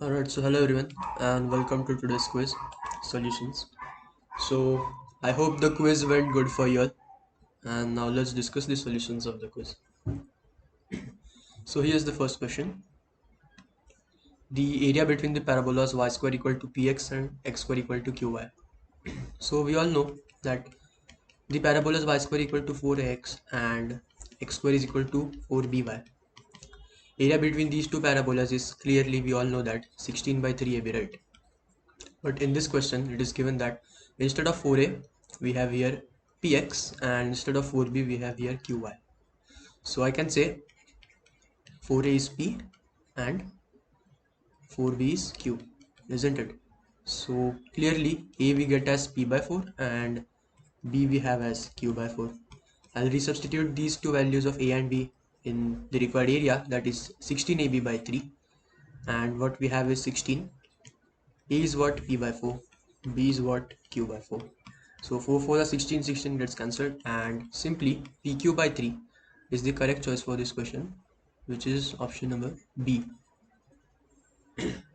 Alright, so hello everyone and welcome to today's quiz solutions. So I hope the quiz went good for you all, and now let's discuss the solutions of the quiz. So here's the first question. The area between the parabolas y square equal to px and x square equal to qy. So we all know that the parabolas y square equal to 4x and x square is equal to 4by. Area between these two parabolas is clearly, we all know that, 16 by 3ab, right? But in this question, it is given that instead of 4a, we have here px, and instead of 4b, we have here qy. So I can say 4a is p and 4b is q, isn't it? So clearly, a we get as p by 4 and b we have as q by 4. I'll resubstitute these two values of a and b in the required area, that is 16ab by 3, and what we have is 16. A is what? P by 4. B is what? Q by 4. So 4 4 are 16, 16 gets cancelled, and simply PQ by 3 is the correct choice for this question, which is option number B.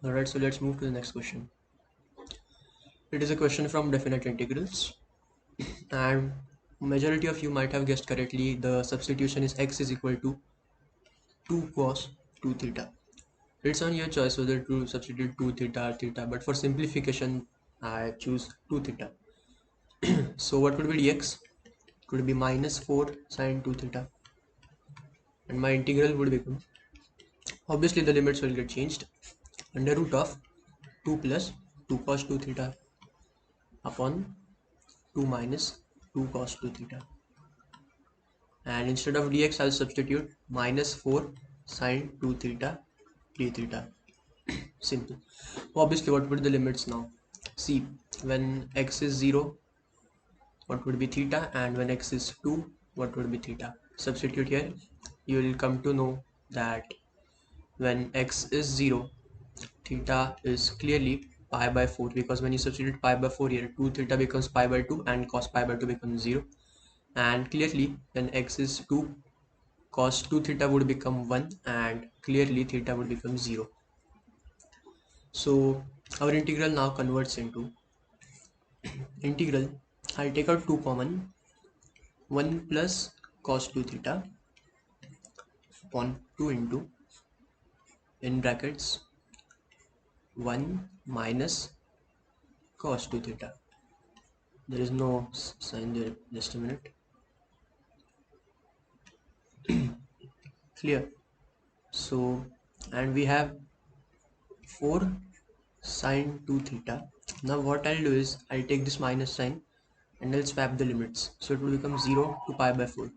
Alright, so let's move to the next question. It is a question from definite integrals, and majority of you might have guessed correctly. The substitution is x is equal to 2 cos 2 theta. It's on your choice whether to substitute 2 theta or theta, but for simplification I choose 2 theta. So what would be dx? It would be minus 4 sine 2 theta, and my integral would become, obviously the limits will get changed, under root of 2 plus 2 cos 2 theta upon 2 minus 2 cos 2 theta, and instead of dx I'll substitute minus 4 sine 2 theta d theta. Simple. Obviously, what would be the limits now? See, when x is 0, what would be theta, and when x is 2, what would be theta? Substitute here, you will come to know that when x is 0, theta is clearly pi by 4, because when you substitute pi by 4 here, 2 theta becomes pi by 2 and cos pi by 2 becomes 0, and clearly when x is 2, cos 2 theta would become 1, and clearly theta would become 0. So our integral now converts into integral, I'll take out 2 common, 1 plus cos 2 theta upon 2 into, in brackets, 1 minus cos 2 theta. There is no sign there, just a minute. Clear? So, and we have 4 sine 2 theta. Now what I'll do is I'll take this minus sign and I'll swap the limits, so it will become 0 to pi by 4,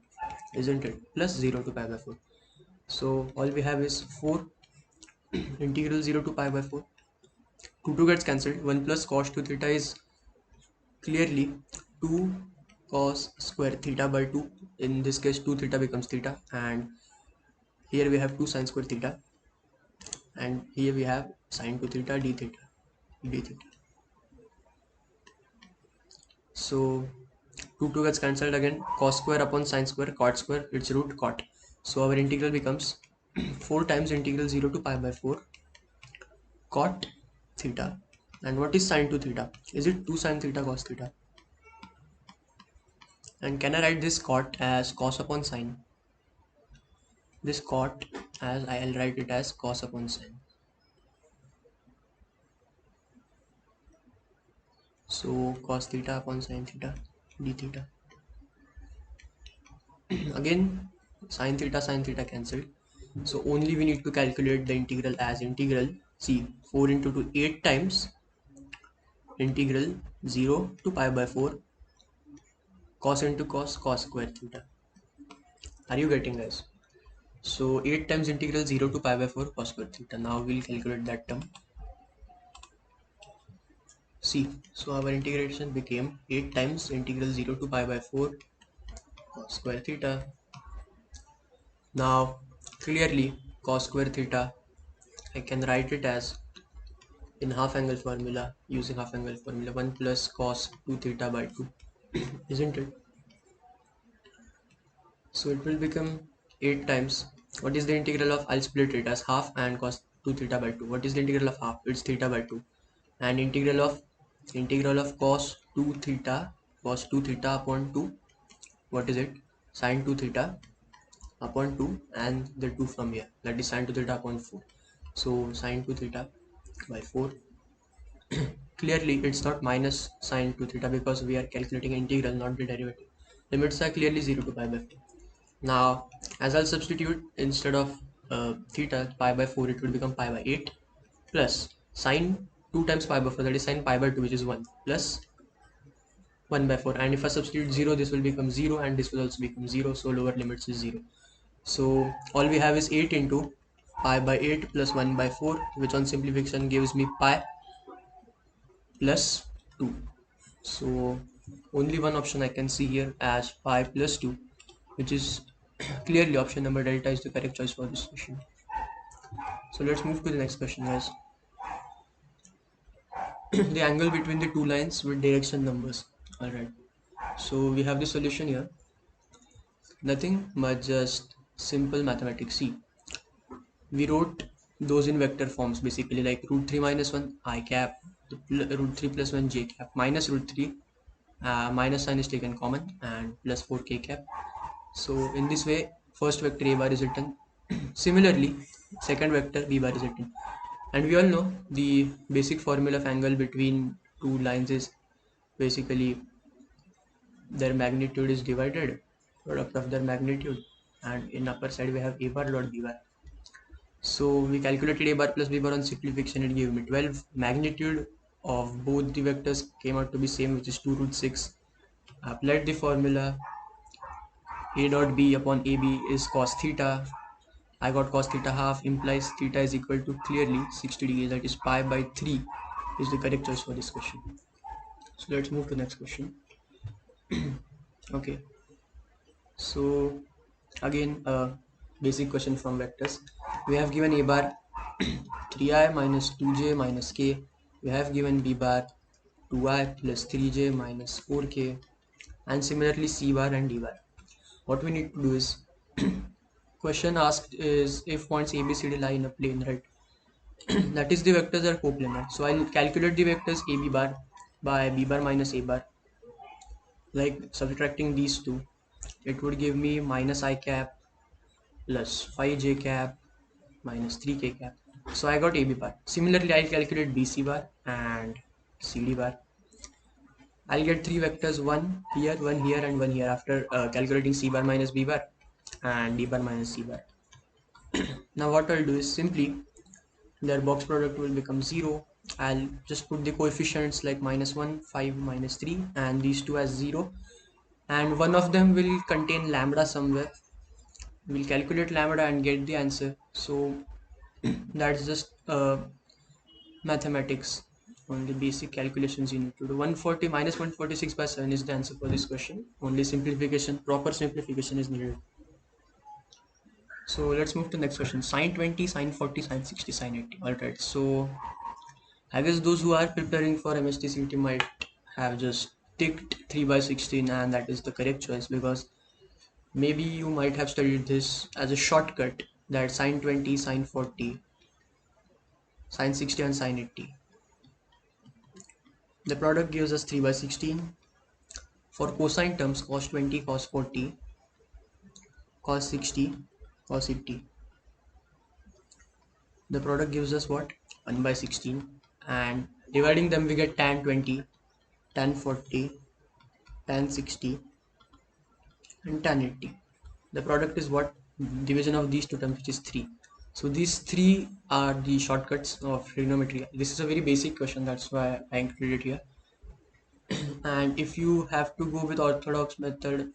isn't it? Plus 0 to pi by 4. So all we have is 4 integral 0 to pi by 4. 2 gets cancelled. 1 plus cos 2 theta is clearly 2 cos square theta by 2. In this case 2 theta becomes theta, and here we have 2 sin square theta, and here we have sin 2 theta d theta d theta. So 2 gets cancelled again. Cos square upon sin square, cot square, it's root cot. So our integral becomes 4 times integral 0 to pi by 4 cot theta. And what is sin 2 theta? Is it 2 sin theta cos theta? And can I write this cot as cos upon sin? This cot, as I'll write it as cos upon sin. So cos theta upon sin theta d theta. Again sin theta cancelled. So only we need to calculate the integral as integral. See, 4 into 2, 8 times integral 0 to pi by 4 cos into cos square theta. Are you getting, guys? So 8 times integral 0 to pi by 4 cos square theta. Now we'll calculate that term. See, so our integration became 8 times integral 0 to pi by 4 cos square theta. Now clearly cos square theta, I can write it as, in half angle formula, using half angle formula, 1 plus cos 2 theta by 2, isn't it? So it will become 8 times, what is the integral of, I'll split it as half, and cos 2 theta by 2. What is the integral of half? It's theta by 2. And integral of cos 2 theta upon 2, what is it? Sin 2 theta upon 2, and the 2 from here, that is sin 2 theta upon 4. So sin 2 theta by 4. Clearly it's not minus sin 2 theta because we are calculating integral, not the derivative. Limits are clearly 0 to pi by 4. Now as I'll substitute, instead of theta pi by 4, it will become pi by 8 plus sine 2 times pi by 4, that is sine pi by 2, which is 1, plus 1 by 4. And if I substitute 0, this will become 0 and this will also become 0, so lower limits is 0. So all we have is 8 into pi by 8 plus 1 by 4, which on simplification gives me pi plus 2. So only one option I can see here as pi plus 2, which is clearly option number delta is the correct choice for this question. So let's move to the next question, guys. The angle between the two lines with direction numbers. Alright, so we have the solution here. Nothing but just simple mathematics. See, we wrote those in vector forms basically, like root 3 minus 1 I cap, root 3 plus 1 j cap, minus root 3, minus sign is taken common, and plus 4 k cap. So in this way first vector a bar is written. Similarly second vector b bar is written, and we all know the basic formula of angle between two lines is basically their magnitude is divided product of their magnitude, and in upper side we have a bar dot b bar. So we calculated a bar plus b bar on simplification, it gave me 12. Magnitude of both the vectors came out to be same, which is 2 root 6. Applied the formula, a dot b upon ab is cos theta. I got cos theta half, implies theta is equal to clearly 60 degrees, that is pi by 3 is the correct choice for this question. So let's move to the next question. Okay, so again a basic question from vectors. We have given a bar 3i minus 2j minus k. We have given b bar 2i plus 3j minus 4k, and similarly c bar and d bar. What we need to do is, question asked is if points abcd lie in a plane, right? That is, the vectors are coplanar. So I'll calculate the vectors ab bar by b bar minus a bar, like subtracting these two. It would give me minus I cap plus 5j cap minus 3k cap. So I got ab bar. Similarly I'll calculate bc bar and cd bar. I'll get three vectors, one here, and one here, after calculating c bar minus b bar and d bar minus c bar. Now what I'll do is simply their box product will become 0. I'll just put the coefficients like minus 1, 5, minus 3, and these two as 0, and one of them will contain lambda somewhere. We'll calculate lambda and get the answer. So that's just mathematics, only basic calculations you need to do. 140 minus 146 by 7 is the answer for this question. Only simplification, proper simplification is needed. So let's move to the next question. Sine 20, sine 40, sine 60, sine 80. Alright, so I guess those who are preparing for MSTCT might have just ticked 3 by 16, and that is the correct choice, because maybe you might have studied this as a shortcut, that sine 20, sine 40, sine 60 and sine 80. The product gives us 3 by 16. For cosine terms, cos 20, cos 40, cos 60, cos 80. The product gives us what? 1 by 16, and dividing them we get tan 20, tan 40, tan 60 and tan 80. The product is what? Division of these two terms, which is 3. So these three are the shortcuts of trigonometry. This is a very basic question, that's why I included it here. And if you have to go with orthodox method,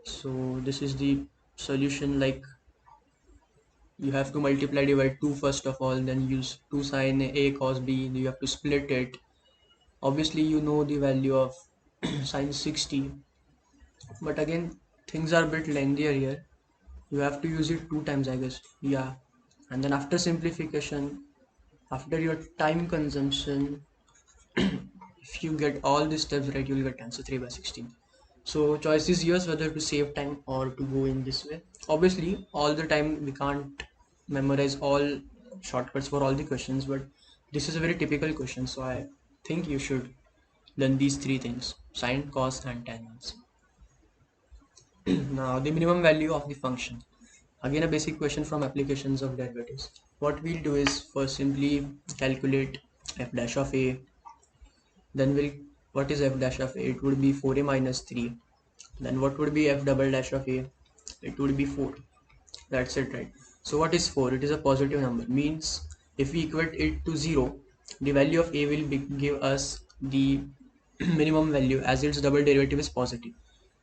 so this is the solution, like you have to multiply divide 2 first of all, then use 2 sine a cos b, you have to split it. Obviously you know the value of sine 60, but again things are a bit lengthier here. You have to use it 2 times, I guess. Yeah, and then after simplification, after your time consumption, if you get all the steps right, you will get answer 3 by 16. So choice is yours whether to save time or to go in this way. Obviously all the time we can't memorize all shortcuts for all the questions, but this is a very typical question, so I think you should learn these three things: sine, cos, and tangents. Now, the minimum value of the function. Again, a basic question from applications of derivatives. What we'll do is first simply calculate f dash of a. Then we'll, what is f dash of a? It would be 4a minus 3. Then what would be f double dash of a? It would be 4. That's it, right? So what is 4? It is a positive number. Means if we equate it to 0, the value of a will give us the minimum value, as its double derivative is positive.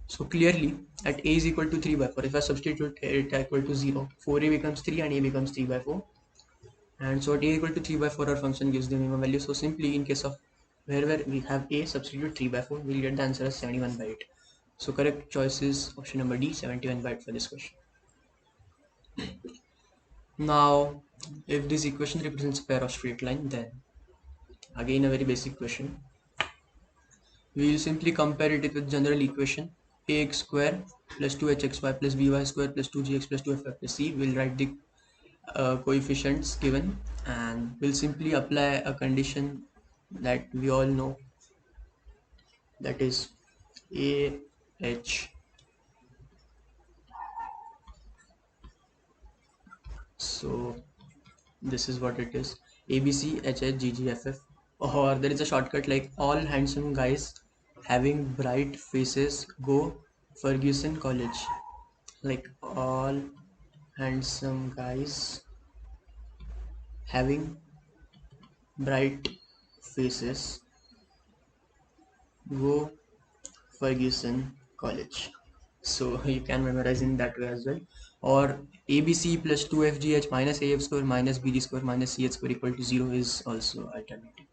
So clearly at a is equal to 3 by 4, if I substitute it equal to 0, 4a becomes 3 and a becomes 3 by 4. And so at a equal to 3 by 4, our function gives the minimum value. So simply in case of wherever we have a, substitute 3 by 4, we'll get the answer as 71 by 8. So correct choice is option number D, 71 by 8 for this question. Now, if this equation represents a pair of straight line, then again a very basic question. We will simply compare it with general equation ax square plus 2hxy plus by square plus 2gx plus 2fy plus c. We'll write the coefficients given, and we'll simply apply a condition that we all know, that is AH. So this is what it is: ABC HH or there is a shortcut like all handsome guys having bright faces go Ferguson College. Like all handsome guys having bright faces go Ferguson College. So you can memorize in that way as well. Or ABC plus 2FGH minus AF square minus BD square minus CH square equal to 0 is also alternative.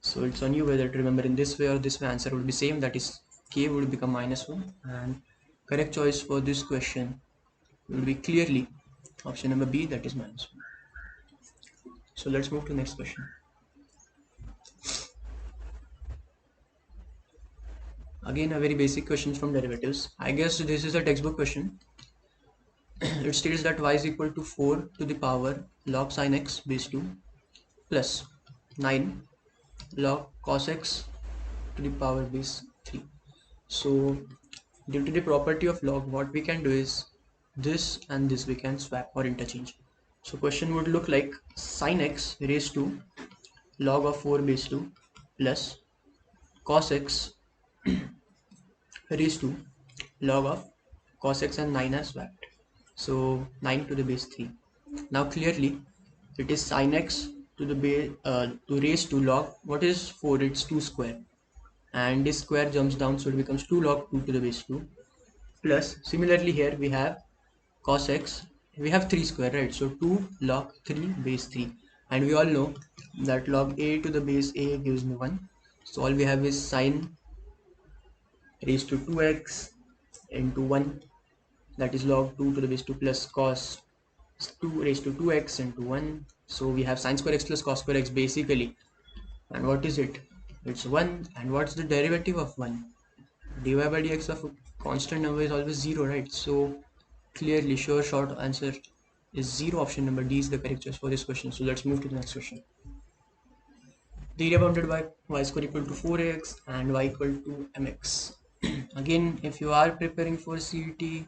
So it's on you whether to remember in this way or this way. Answer would be same, that is K would become -1, and correct choice for this question will be clearly option number B, that is -1. So let's move to next question. Again a very basic question from derivatives. I guess this is a textbook question. It states that y is equal to 4 to the power log sin x base 2 plus 9 log cos x to the power base 3. So due to the property of log, what we can do is this and this we can swap or interchange. So question would look like sin x raised to log of 4 base 2 plus cos x raised to log of cos x, and 9 are swapped. So 9 to the base 3. Now clearly it is sin x to the base to raise to log, what is 4? It's 2 square, and this square jumps down, so it becomes 2 log 2 to the base 2 plus, similarly here we have cos x, we have 3 square, right? So 2 log 3 base 3, and we all know that log a to the base a gives me 1. So all we have is sin raised to 2x into 1, that is log 2 to the base 2 plus cos 2 raised to 2x into 1. So we have sin square x plus cos square x basically, and what is it? It's 1. And what's the derivative of 1? dy by dx of a constant number is always 0, right? So clearly sure short answer is 0. Option number D is the correct choice for this question. So let's move to the next question. The area bounded by y square equal to 4x and y equal to mx. Again, if you are preparing for CET,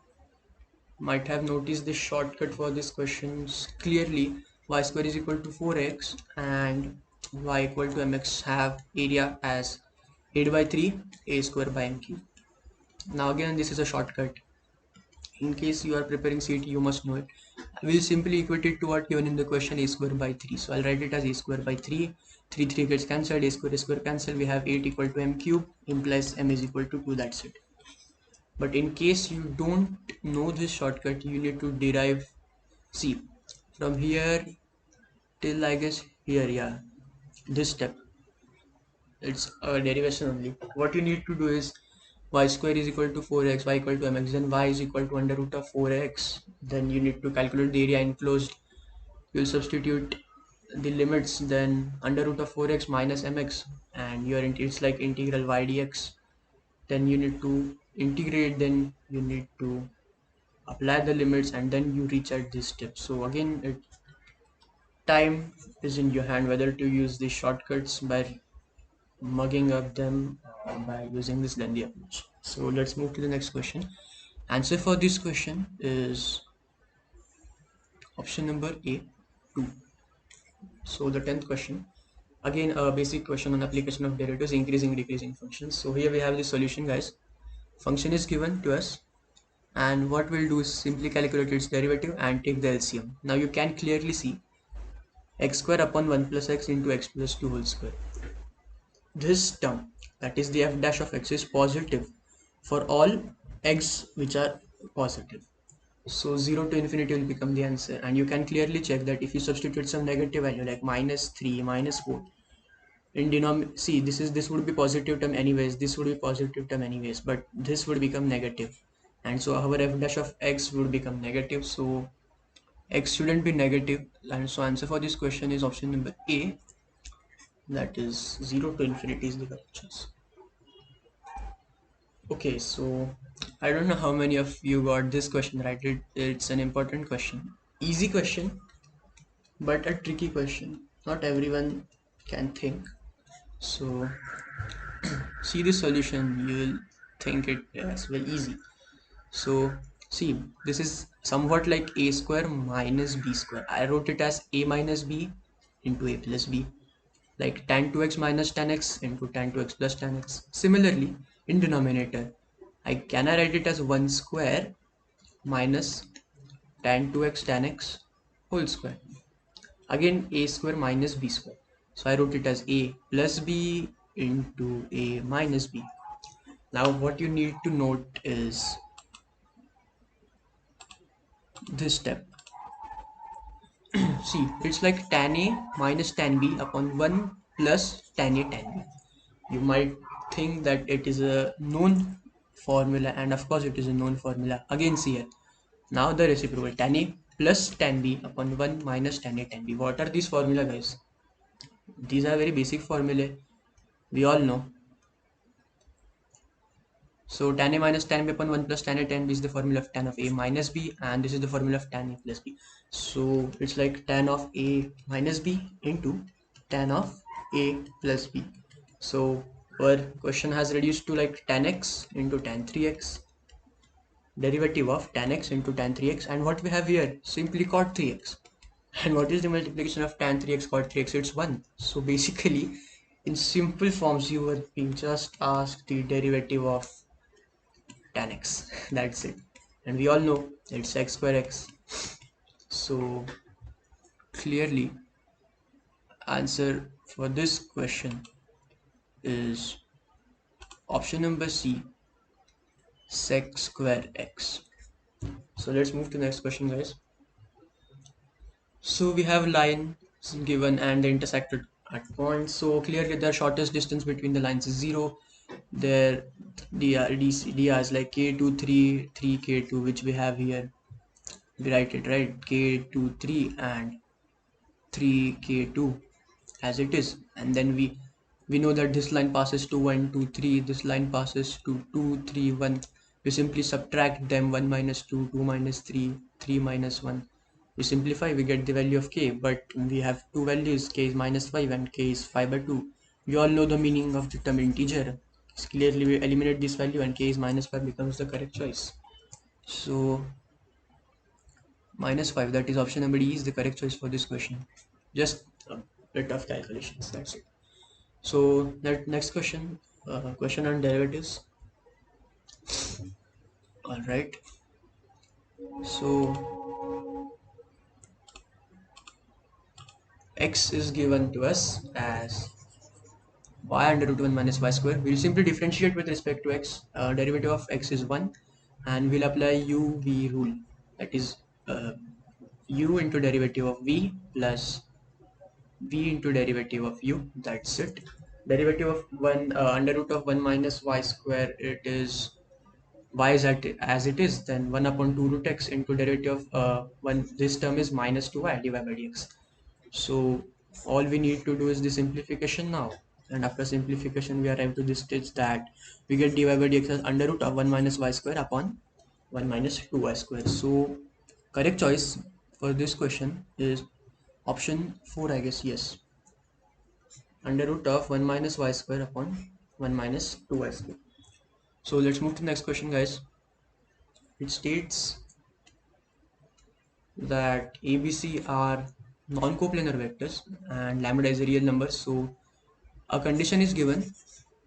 might have noticed this shortcut for this questions. Clearly y square is equal to 4x and y equal to mx have area as 8 by 3 a square by m cube. Now again, this is a shortcut. In case you are preparing CET, you must know it. We'll simply equate it to what given in the question, a square by 3. So I'll write it as a square by 3. 3 gets cancelled, a square cancel. We have 8 equal to m cube implies m is equal to 2. That's it. But in case you don't know this shortcut, you need to derive. See, from here till I guess here, yeah, this step, it's a derivation only. What you need to do is y square is equal to 4x, y equal to mx, then y is equal to under root of 4x. Then you need to calculate the area enclosed. You'll substitute the limits, then under root of 4x minus mx, and it's like integral y dx. Then you need to integrate, then you need to apply the limits, and then you reach at this step. So again, it time is in your hand whether to use these shortcuts by mugging up them or by using this lengthy approach. So let's move to the next question. Answer for this question is option number A, 2. So the 10th question, again a basic question on application of derivatives, increasing decreasing functions. So here we have the solution, guys. Function is given to us, and what we'll do is simply calculate its derivative and take the LCM. Now you can clearly see x square upon 1 plus x into x plus 2 whole square. This term, that is the f dash of x, is positive for all x which are positive. So 0 to infinity will become the answer, and you can clearly check that if you substitute some negative value like -3, -4 in denominator, see this would be positive term anyways, this would be positive term anyways, but this would become negative, and so our f dash of x would become negative. So x shouldn't be negative, and so answer for this question is option number A, that is 0 to infinity is the correct choice. Okay, so I don't know how many of you got this question right. It's an important question, easy question, but a tricky question. Not everyone can think. So see the solution, you will think it as well easy. So see, this is somewhat like a square minus b square. I wrote it as a minus b into a plus b, like tan 2x minus tan x into tan 2x plus tan x. Similarly, in denominator, I write it as 1 square minus tan 2x tan x whole square. Again, a square minus b square. So I wrote it as a plus b into a minus b. Now what you need to note is this step. See, it's like tan a minus tan b upon 1 plus tan a tan b. You might think that it is a known formula, and of course it is a known formula. Again, see here. Now the reciprocal, tan a plus tan b upon 1 minus tan a tan b. What are these formula, guys? These are very basic formulae. We all know. So tan a minus tan b upon 1 plus tan a tan b is the formula of tan of a minus b, and this is the formula of tan a plus b. So it's like tan of a minus b into tan of a plus b. So our question has reduced to like tan x into tan 3x, derivative of tan x into tan 3x, and what we have here, simply cot 3x. And what is the multiplication of tan 3x cot 3x? It's 1. So basically, in simple forms, you were being just asked the derivative of tan x. That's it. And we all know it's x square x. So clearly, answer for this question is option number C, sec square x. So let's move to the next question, guys. So we have line given and they intersected at points. So clearly the shortest distance between the lines is 0. Their dr is like k2 3 3 k2, which we have here. We write it right, k2 3 and 3 k2 as it is, and then we know that this line passes to 1 2 3, this line passes to 2 3 1. We simply subtract them, 1 minus 2, 2 minus 3, 3 minus 1. We simplify, we get the value of k, but we have two values, k is minus 5 and k is 5 by 2. We all know the meaning of the term integer. So clearly we eliminate this value and k is minus 5 becomes the correct choice. So minus 5, that is option number D, is the correct choice for this question. Just a bit of calculations, that's it. So that next question, question on derivatives. All right, so x is given to us as y under root 1 minus y square. We'll simply differentiate with respect to x. Derivative of x is 1, and we'll apply u v rule, that is u into derivative of v plus v into derivative of u. That's it. Derivative of 1 under root of 1 minus y square, it is y is as it is, then 1 upon 2 root x into derivative of 1, this term is minus 2y divided by dx. So all we need to do is the simplification now, and after simplification we arrive to this stage that we get dy by dx as under root of 1 minus y square upon 1 minus 2y square. So correct choice for this question is Option 4, I guess. Yes, under root of 1 minus y square upon 1 minus 2y square. So let's move to the next question, guys. It states that ABC are non-coplanar vectors and lambda is a real number. So a condition is given.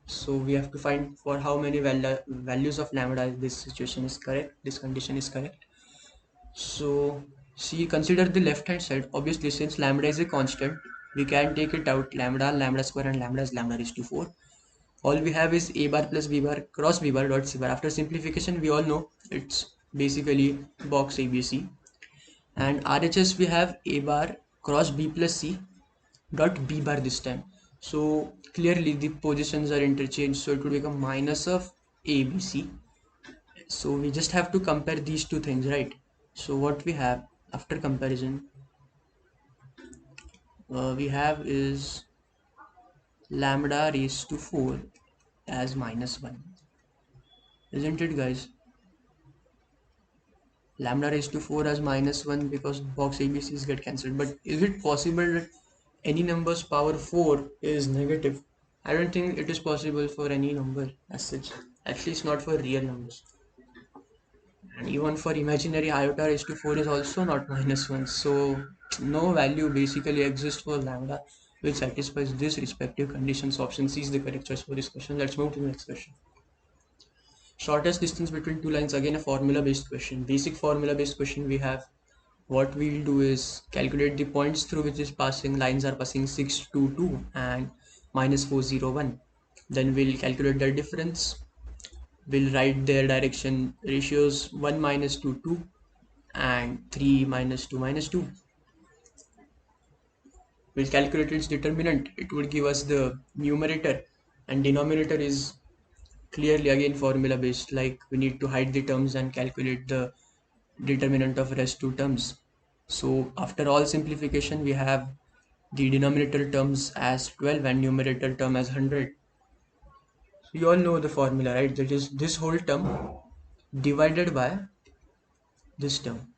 So we have to find for how many values of lambda this situation is correct. This condition is correct. So see, consider the left hand side. Obviously, since lambda is a constant, we can take it out. Lambda square, and lambda is lambda raised to 4. All we have is a bar plus b bar cross b bar dot c bar. After simplification, we all know it's basically box ABC. And RHS we have a bar cross b plus c dot b bar this time. So clearly the positions are interchanged, so it would become minus of ABC. So we just have to compare these two things, right? So what we have after comparison, we have is lambda raised to 4 as minus 1, isn't it, guys? Lambda raised to 4 as minus 1 because box ABCs get cancelled. But is it possible that any number's power 4 is negative? I don't think it is possible for any number as such, at least not for real numbers. And even for imaginary iota raised to 4 is also not minus 1. So no value basically exists for lambda which satisfies this respective conditions. Option C is the correct choice for this question. Let's move to the next question. Shortest distance between two lines, again a formula based question. Basic formula based question we have. What we'll do is calculate the points through which is passing lines are passing 622 and minus 401. Then we'll calculate the difference. We'll write their direction ratios 1 minus 2 2 and 3 minus 2 minus 2. We'll calculate its determinant. It would give us the numerator, and denominator is clearly again formula based, like we need to hide the terms and calculate the determinant of rest two terms. So after all simplification, we have the denominator terms as 12 and numerator term as 100. You all know the formula, right? That is this whole term divided by this term.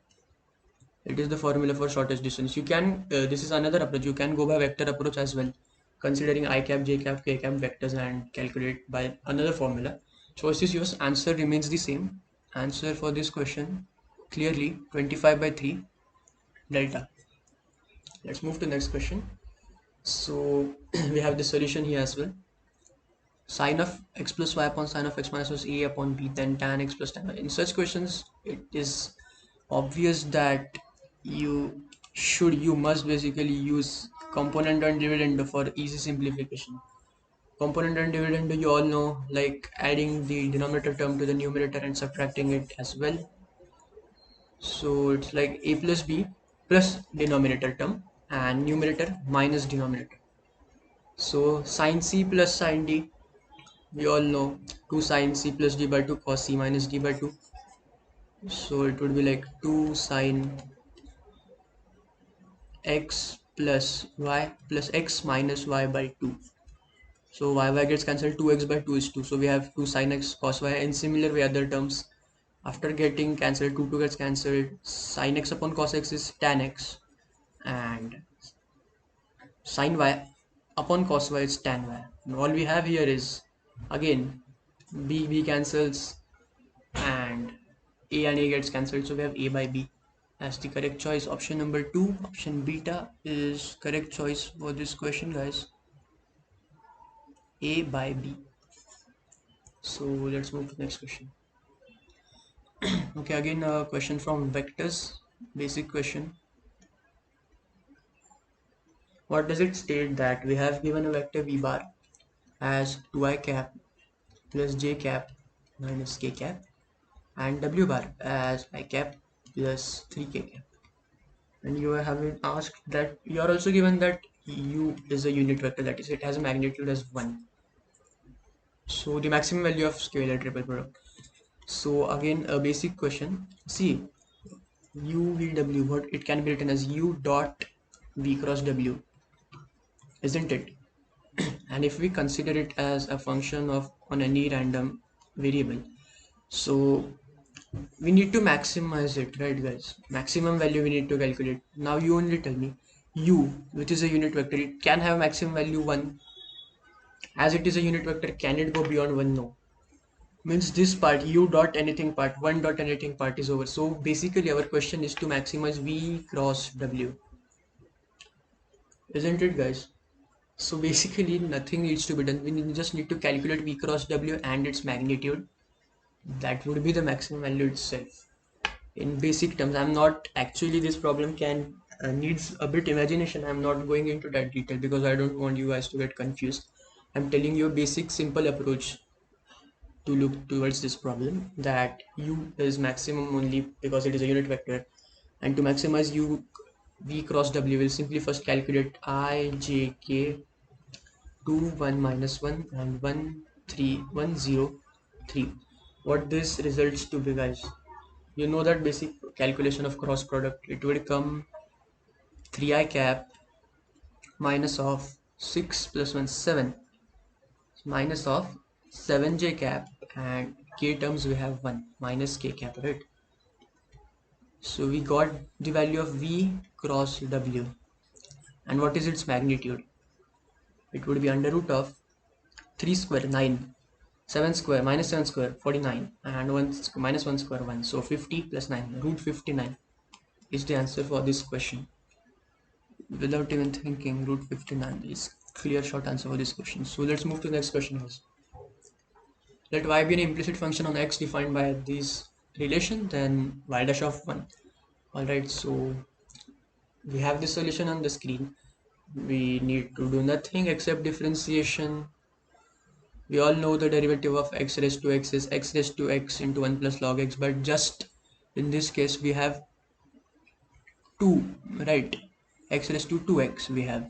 It is the formula for shortest distance. You can, this is another approach. You can go by vector approach as well, considering I cap, j cap, k cap vectors and calculate by another formula. Choice is yours. Answer remains the same. Answer for this question clearly 25 by 3 delta. Let's move to the next question. So we have the solution here as well. Sine of x plus y upon sine of x minus a upon b, then tan x plus tan y. In such questions, it is obvious that you must basically use component and dividend for easy simplification. Component and dividend, you all know, like adding the denominator term to the numerator and subtracting it as well. So it's like a plus b plus denominator term and numerator minus denominator. So sine c plus sine d, we all know 2 sine c plus d by 2 cos c minus d by 2. So it would be like 2 sine x plus y plus x minus y by 2. So y gets cancelled, 2x by 2 is 2. So we have 2 sine x cos y. In similar way, other terms, after getting cancelled, 2 gets cancelled. Sine x upon cos x is tan x, and sine y upon cos y is tan y. And all we have here is again b cancels and a gets cancelled, so we have a by b as the correct choice. Option number 2, option beta, is correct choice for this question, guys. A by b. So let's move to the next question. Okay, again a question from vectors, basic question. What does it state? That we have given a vector v bar as 2i cap plus j cap minus k cap and w bar as I cap plus 3k cap. And you have been asked that you are also given that u is a unit vector, that is it has a magnitude as 1. So the maximum value of scalar triple product. So again a basic question. See, u v w, what it can be written as u dot v cross w, isn't it? And if we consider it as a function of on any random variable, so we need to maximize it, right, guys? Maximum value we need to calculate. Now you only tell me, u, which is a unit vector, it can have maximum value 1. As it is a unit vector, can it go beyond 1? No. Means this part, u dot anything part, 1 dot anything part is over. So basically our question is to maximize v cross w, isn't it guys? So basically nothing needs to be done. We just need to calculate v cross w and its magnitude. That would be the maximum value itself. In basic terms, I'm not actually, this problem can needs a bit imagination. I'm not going into that detail because I don't want you guys to get confused. I'm telling you a basic simple approach to look towards this problem, that u is maximum only because it is a unit vector, and to maximize u v cross w, will simply first calculate I j k 2 1 minus 1 and 1 3 1 0 3. What this results to be guys, you know that basic calculation of cross product, it would come 3i cap minus of 6 plus 1 7 minus of 7j cap, and k terms we have 1 minus k cap, right? So we got the value of v cross w, and what is its magnitude? It would be under root of 3 square 9, 7 square minus 7 square 49, and 1 minus 1 square 1. So 50 plus 9, root 59 is the answer for this question. Without even thinking, root 59 is clear short answer for this question. So let's move to the next question. Let y be an implicit function on x defined by this relation, then y dash of 1. Alright, so we have the solution on the screen. We need to do nothing except differentiation. We all know the derivative of x raised to x is x raised to x into 1 plus log x, but just in this case we have 2, right? X raised to 2x we have.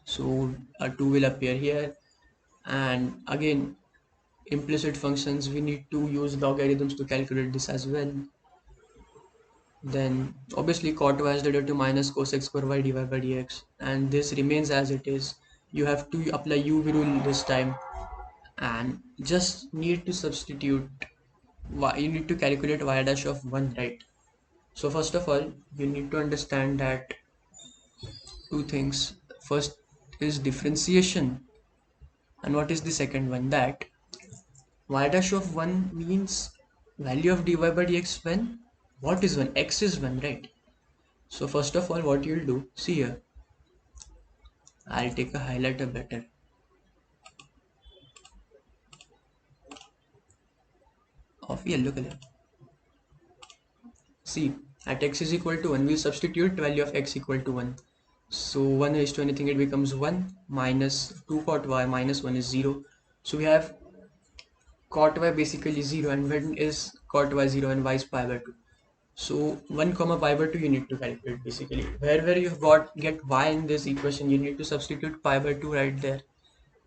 So a 2 will appear here, and again implicit functions, we need to use logarithms to calculate this as well. Then obviously cot y is related to minus cos x square y dy by dx, and this remains as it is. You have to apply uv rule this time, and just need to substitute y. You need to calculate y dash of 1, right? So first of all, you need to understand that two things. First is differentiation, and what is the second one? That y dash of 1 means value of dy by dx when what is 1? X is 1, right? So first of all, what you'll do, see here, I'll take a highlighter better of yellow color. See, at x is equal to 1, we substitute value of x equal to 1. So 1 raised to anything, it becomes 1 minus 2 cot y minus 1 is 0. So we have cot y basically 0, and when is cot y 0 and y is pi by 2. So 1 comma pi by 2 you need to calculate basically. Wherever you get y in this equation, you need to substitute pi by 2 right there.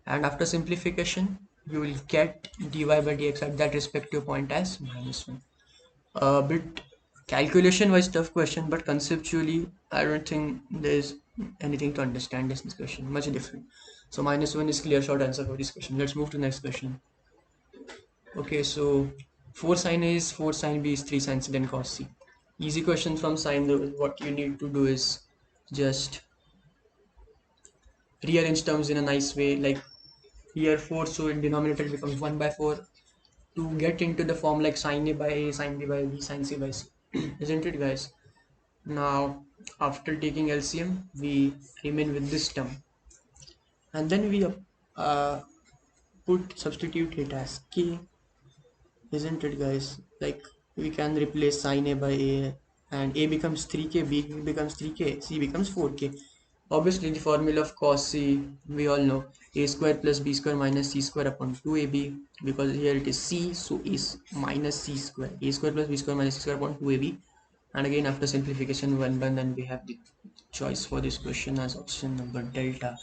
And after simplification, you will get dy by dx at that respective point as minus 1. A bit calculation wise tough question, but conceptually I don't think there's anything to understand this question, much different. So minus 1 is clear short answer for this question. Let's move to the next question. Okay, so 4 sin A is 4 sin B is 3 sin C then cos C. Easy question from sine. What you need to do is just rearrange terms in a nice way, like here 4, so in denominator it becomes 1 by 4, to get into the form like sin A by A, sin B by B, sin C by C. Isn't it guys? Now after taking LCM, we remain with this term, and then we substitute it as K. Isn't it guys? Like we can replace sin A by A, and A becomes 3k, B becomes 3k, C becomes 4k. Obviously the formula of cos C we all know, a square plus b square minus c square upon 2ab, because here it is c, so is minus c square, a square plus b square minus c square upon 2ab. And again after simplification 1 done, and we have the choice for this question as option number delta.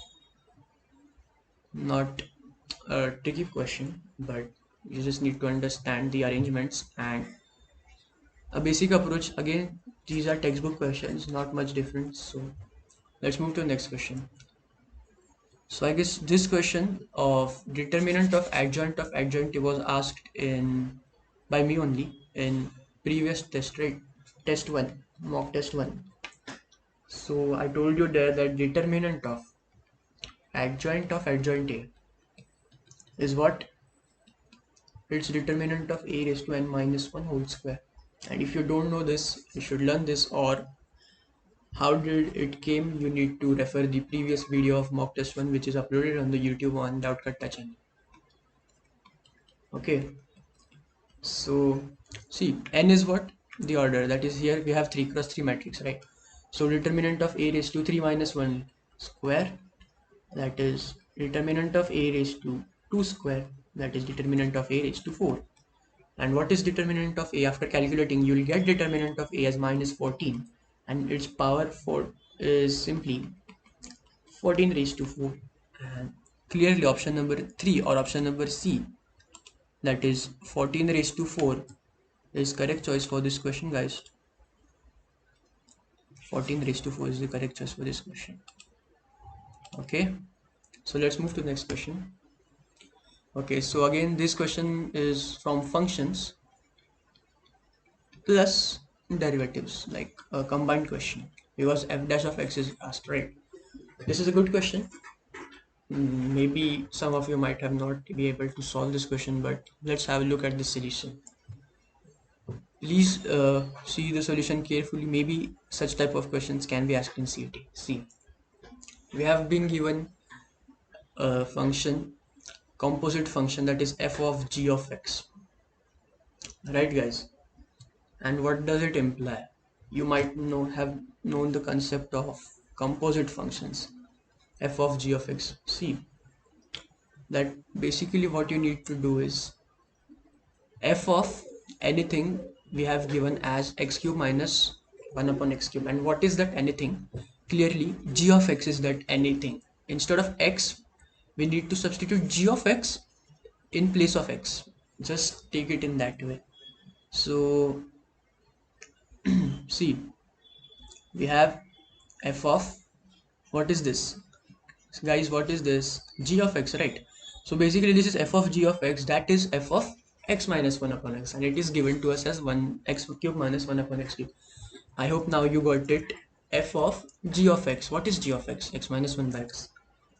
Not a tricky question, but you just need to understand the arrangements and a basic approach. Again, these are textbook questions, not much different. So let's move to the next question. So I guess this question of determinant of adjoint was asked in by me only in previous test, right? Test 1, mock test 1. So I told you there that determinant of adjoint A is what? It's determinant of A raised to n minus 1 whole square. And if you don't know this, you should learn this, or how did it came, you need to refer the previous video of mock test 1, which is uploaded on the YouTube on Doubtcut channel. Okay, so see, n is what? The order, that is, here we have 3 cross 3 matrix, right? So determinant of A raised to 3 minus 1 square, that is determinant of A raised to 2 square, that is determinant of A raised to 4. And what is determinant of A? After calculating, you will get determinant of A as minus 14, and its power 4 is simply 14 raised to 4. And clearly option number 3 or option number C, that is 14 raised to 4, is correct choice for this question, guys. 14 raised to 4 is the correct choice for this question. Okay, so let's move to the next question. Okay, so again this question is from functions plus derivatives, like a combined question, because f dash of x is asked, right? This is a good question. Maybe some of you might have not be able to solve this question, but let's have a look at the solution. Please see the solution carefully. Maybe such type of questions can be asked in CET. See, we have been given a function, composite function, that is f of g of x, right guys? And what does it imply? You might have known the concept of composite functions, f of g of x. See, that basically what you need to do is f of anything we have given as x cube minus 1 upon x cube. And what is that anything? Clearly g of x is that anything. Instead of x, we need to substitute g of x in place of x. Just take it in that way. So see, we have f of, what is this guys, what is this? G of x, right? So basically this is f of g of x, that is f of x minus 1 upon x, and it is given to us as 1 x cube minus 1 upon x cube. I hope now you got it. F of g of x, what is g of x? X minus 1 by x.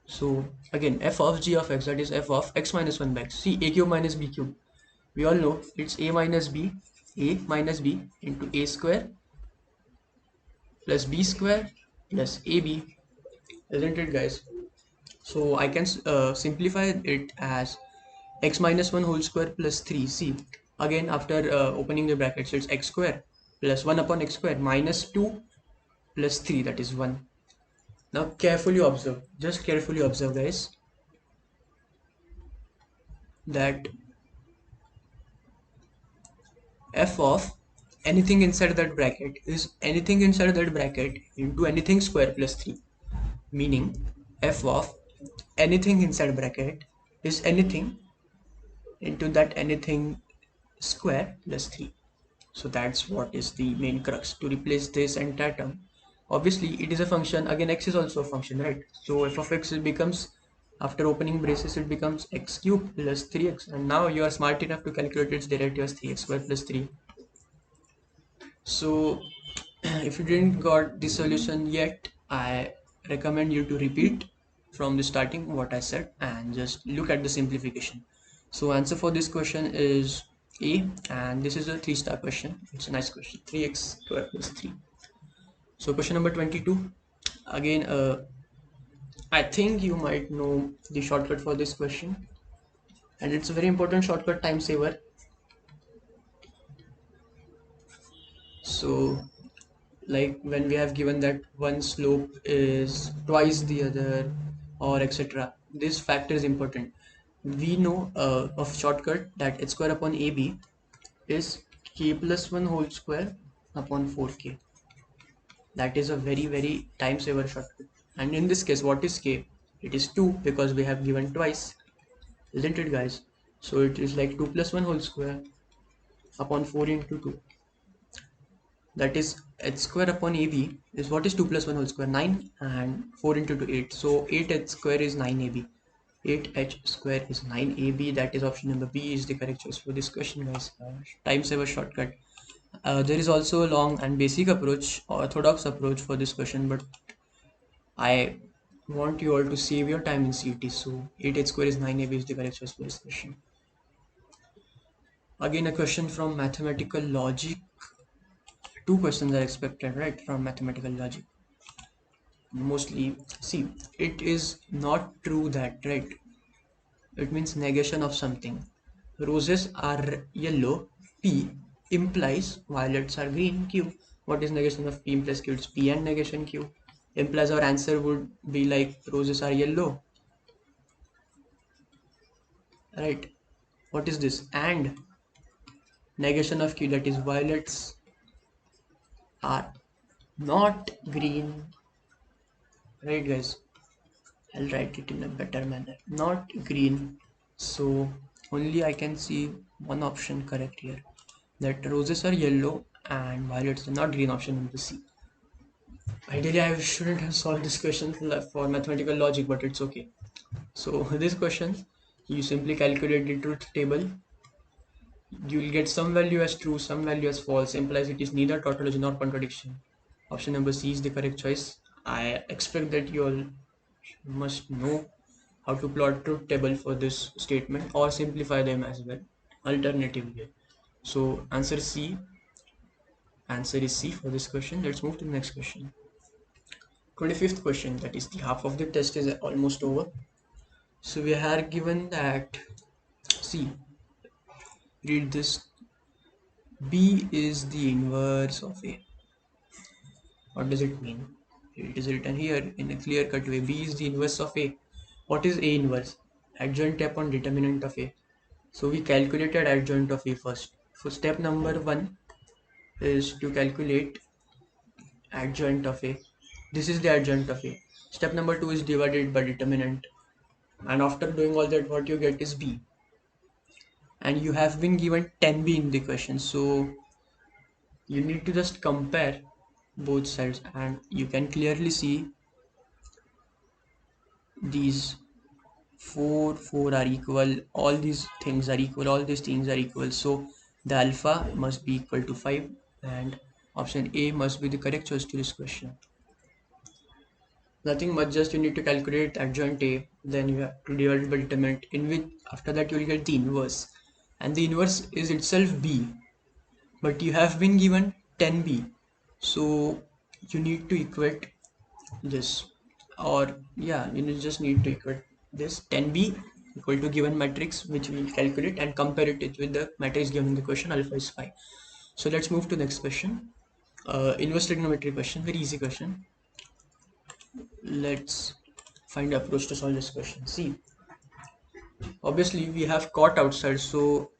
So again, f of g of x, that is f of x minus 1 by x. See, a cube minus b cube, we all know it's a minus b into a square plus b square plus ab, isn't it guys? So I can simplify it as x minus 1 whole square plus 3. See, again after opening the brackets, it's x square plus 1 upon x square minus 2 plus 3, that is 1. Now carefully observe, just carefully observe guys, that f of anything inside that bracket is anything inside that bracket into anything square plus 3, meaning f of anything inside bracket is anything into that anything square plus 3. So that's what is the main crux, to replace this entire term. Obviously it is a function, again x is also a function, right? So f of x becomes, after opening braces, it becomes x cube plus 3x, and now you are smart enough to calculate its derivative as 3x square plus 3. So if you didn't got the solution yet, I recommend you to repeat from the starting what I said and just look at the simplification. So answer for this question is A, and this is a 3-star question. It's a nice question, 3x square plus 3. So question number 22, again I think you might know the shortcut for this question, and it's a very important shortcut, time saver. So like when we have given that one slope is twice the other or etc., this factor is important. We know of shortcut that h square upon ab is k plus 1 whole square upon 4k. That is a very time saver shortcut. And in this case, what is k? It is 2, because we have given twice, isn't it guys? So it is like 2 plus 1 whole square upon 4 into 2, that is h square upon ab is, what is 2 plus 1 whole square? 9, and 4 into 2 8, so 8h square is 9ab. 8h square is 9ab, that is option number B is the correct choice for this question guys. Time saver shortcut. There is also a long and basic approach, orthodox approach for this question, but I want you all to save your time in CET. So 8 square is 9AB is the correct choice for this question. Again, a question from mathematical logic. Two questions are expected, right, from mathematical logic. Mostly, see, it is not true that, right? It means negation of something. Roses are yellow. P implies violets are green. Q. What is negation of P implies Q? It's P and negation Q. Implies our answer would be like roses are yellow. Right. What is this? And negation of Q, that is violets are not green. Right, guys? I'll write it in a better manner. Not green. So only I can see one option correct here. That roses are yellow and violets are not green, option number C. Ideally, I shouldn't have solved this question for mathematical logic, but it's okay. So this question, you simply calculate the truth table. You will get some value as true, some value as false, implies it is neither tautology nor contradiction. Option number C is the correct choice. I expect that you all must know how to plot truth table for this statement or simplify them as well, alternatively. So answer is C for this question. Let's move to the next question. 25th question, that is the half of the test is almost over. So we are given that, see, read this, B is the inverse of A. What does it mean? It is written here in a clear cut way. B is the inverse of A. What is A inverse? Adjoint upon determinant of A. So we calculated adjoint of A first. So step number 1 is to calculate adjoint of A. This is the adjoint of A. Step number 2 is divided by determinant. And after doing all that, what you get is B. And you have been given 10B in the question. So you need to just compare both sides and you can clearly see these 4 are equal, all these things are equal, all these things are equal, so the alpha must be equal to 5 and option A must be the correct choice to this question. Nothing much, just you need to calculate adjoint A, then you have to divide by determinant, in which after that you will get the inverse, and the inverse is itself B, but you have been given 10B, so you need to equate this, or yeah, you just need to equate this 10B equal to given matrix which we will calculate and compare it with the matrix given in the question, alpha is 5. So let's move to the next question. Inverse trigonometry question, very easy question. Let's find approach to solve this question. See, obviously we have cot outside, so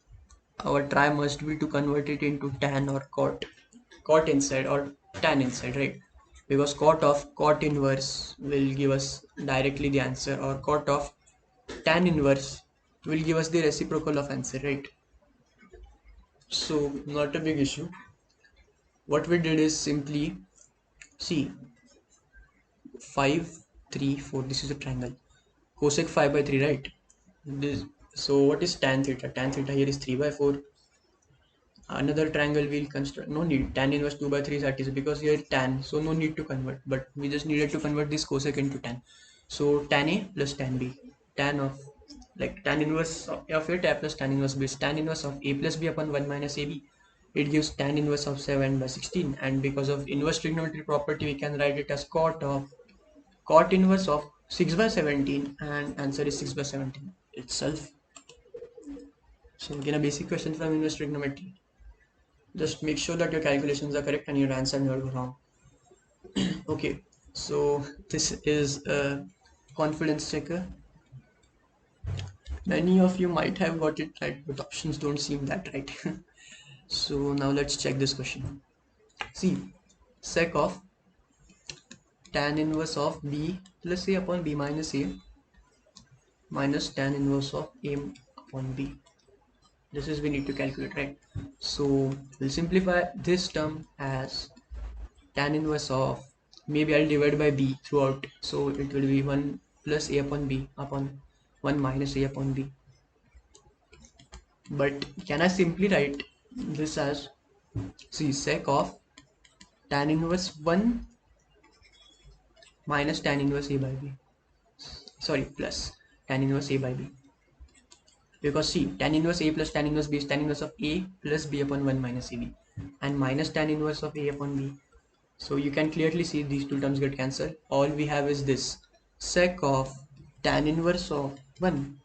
our try must be to convert it into tan or cot inside or tan inside, right? Because cot inverse will give us directly the answer, or cot of tan inverse will give us the reciprocal of answer, right? So not a big issue. What we did is simply, see, 5 3 4, this is a triangle, cosec 5 by 3, right? This, so what is tan theta? Tan theta here is 3 by 4. Another triangle we'll construct, no need, tan inverse 2 by 3 is that is because here tan, so no need to convert, but we just needed to convert this cosec into tan. So tan A plus tan B, tan of, like tan inverse of A plus tan inverse B is tan inverse of A plus B upon 1 minus AB. It gives tan inverse of 7 by 16, and because of inverse trigonometry property we can write it as cot inverse of 6 by 17, and answer is 6 by 17 itself. So again, a basic question from inverse trigonometry. Just make sure that your calculations are correct and your answer never go wrong. Okay, so this is a confidence checker. Many of you might have got it right, but options don't seem that right. So now let's check this question. See, sec of tan inverse of B plus A upon B minus A minus tan inverse of A upon B. This is we need to calculate, right? So we'll simplify this term as tan inverse of, maybe I'll divide by B throughout, so it will be 1 plus A upon B upon 1 minus A upon B. But can I simply write this as See, sec of tan inverse 1 minus tan inverse a by b. Sorry, plus tan inverse a by b. Because see, tan inverse a plus tan inverse b is tan inverse of a plus b upon 1 minus ab, and minus tan inverse of a upon b. So you can clearly see these two terms get cancelled. All we have is this sec of tan inverse of 1.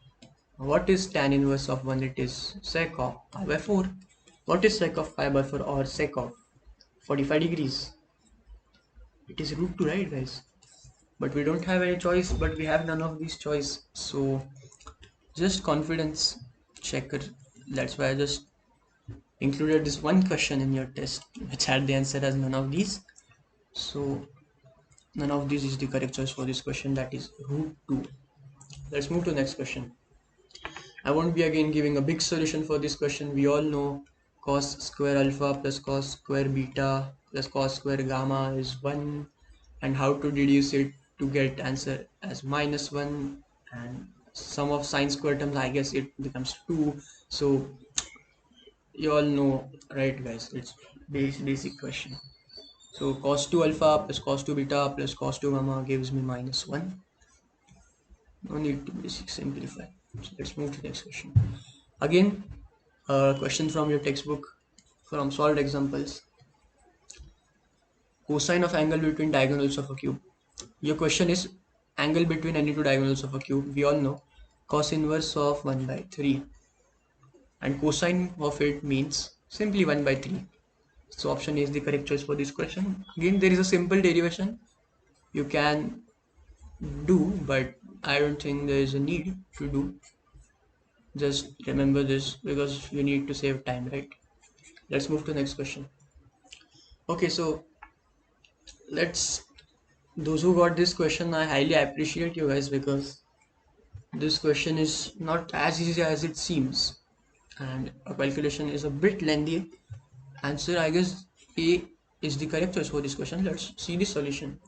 What is tan inverse of 1? It is sec of pi by 4. What is sec of pi by 4 or sec of 45 degrees? It is root 2, right guys? But we don't have any choice, but we have none of these choice. So just confidence checker. That's why I just included this one question in your test which had the answer as none of these. So none of these is the correct choice for this question, that is root 2. Let's move to the next question. I won't be again giving a big solution for this question. We all know cos square alpha plus cos square beta plus cos square gamma is 1, and how to deduce it to get answer as -1, and sum of sine square terms, I guess it becomes 2. So you all know, right guys? It's basic question. So cos 2 alpha plus cos 2 beta plus cos 2 gamma gives me -1. No need to basic simplify. So let's move to the next question. Again, a question from your textbook from solved examples. Cosine of angle between diagonals of a cube. Your question is angle between any two diagonals of a cube. We all know cos inverse of 1 by 3, and cosine of it means simply 1 by 3. So option A is the correct choice for this question. Again, there is a simple derivation you can do, but I don't think there is a need to do. Just remember this because you need to save time, right? Let's move to the next question. Okay, so let's, those who got this question, I highly appreciate you guys, because this question is not as easy as it seems, and a calculation is a bit lengthy. Answer, I guess A is the correct choice for this question. Let's see the solution.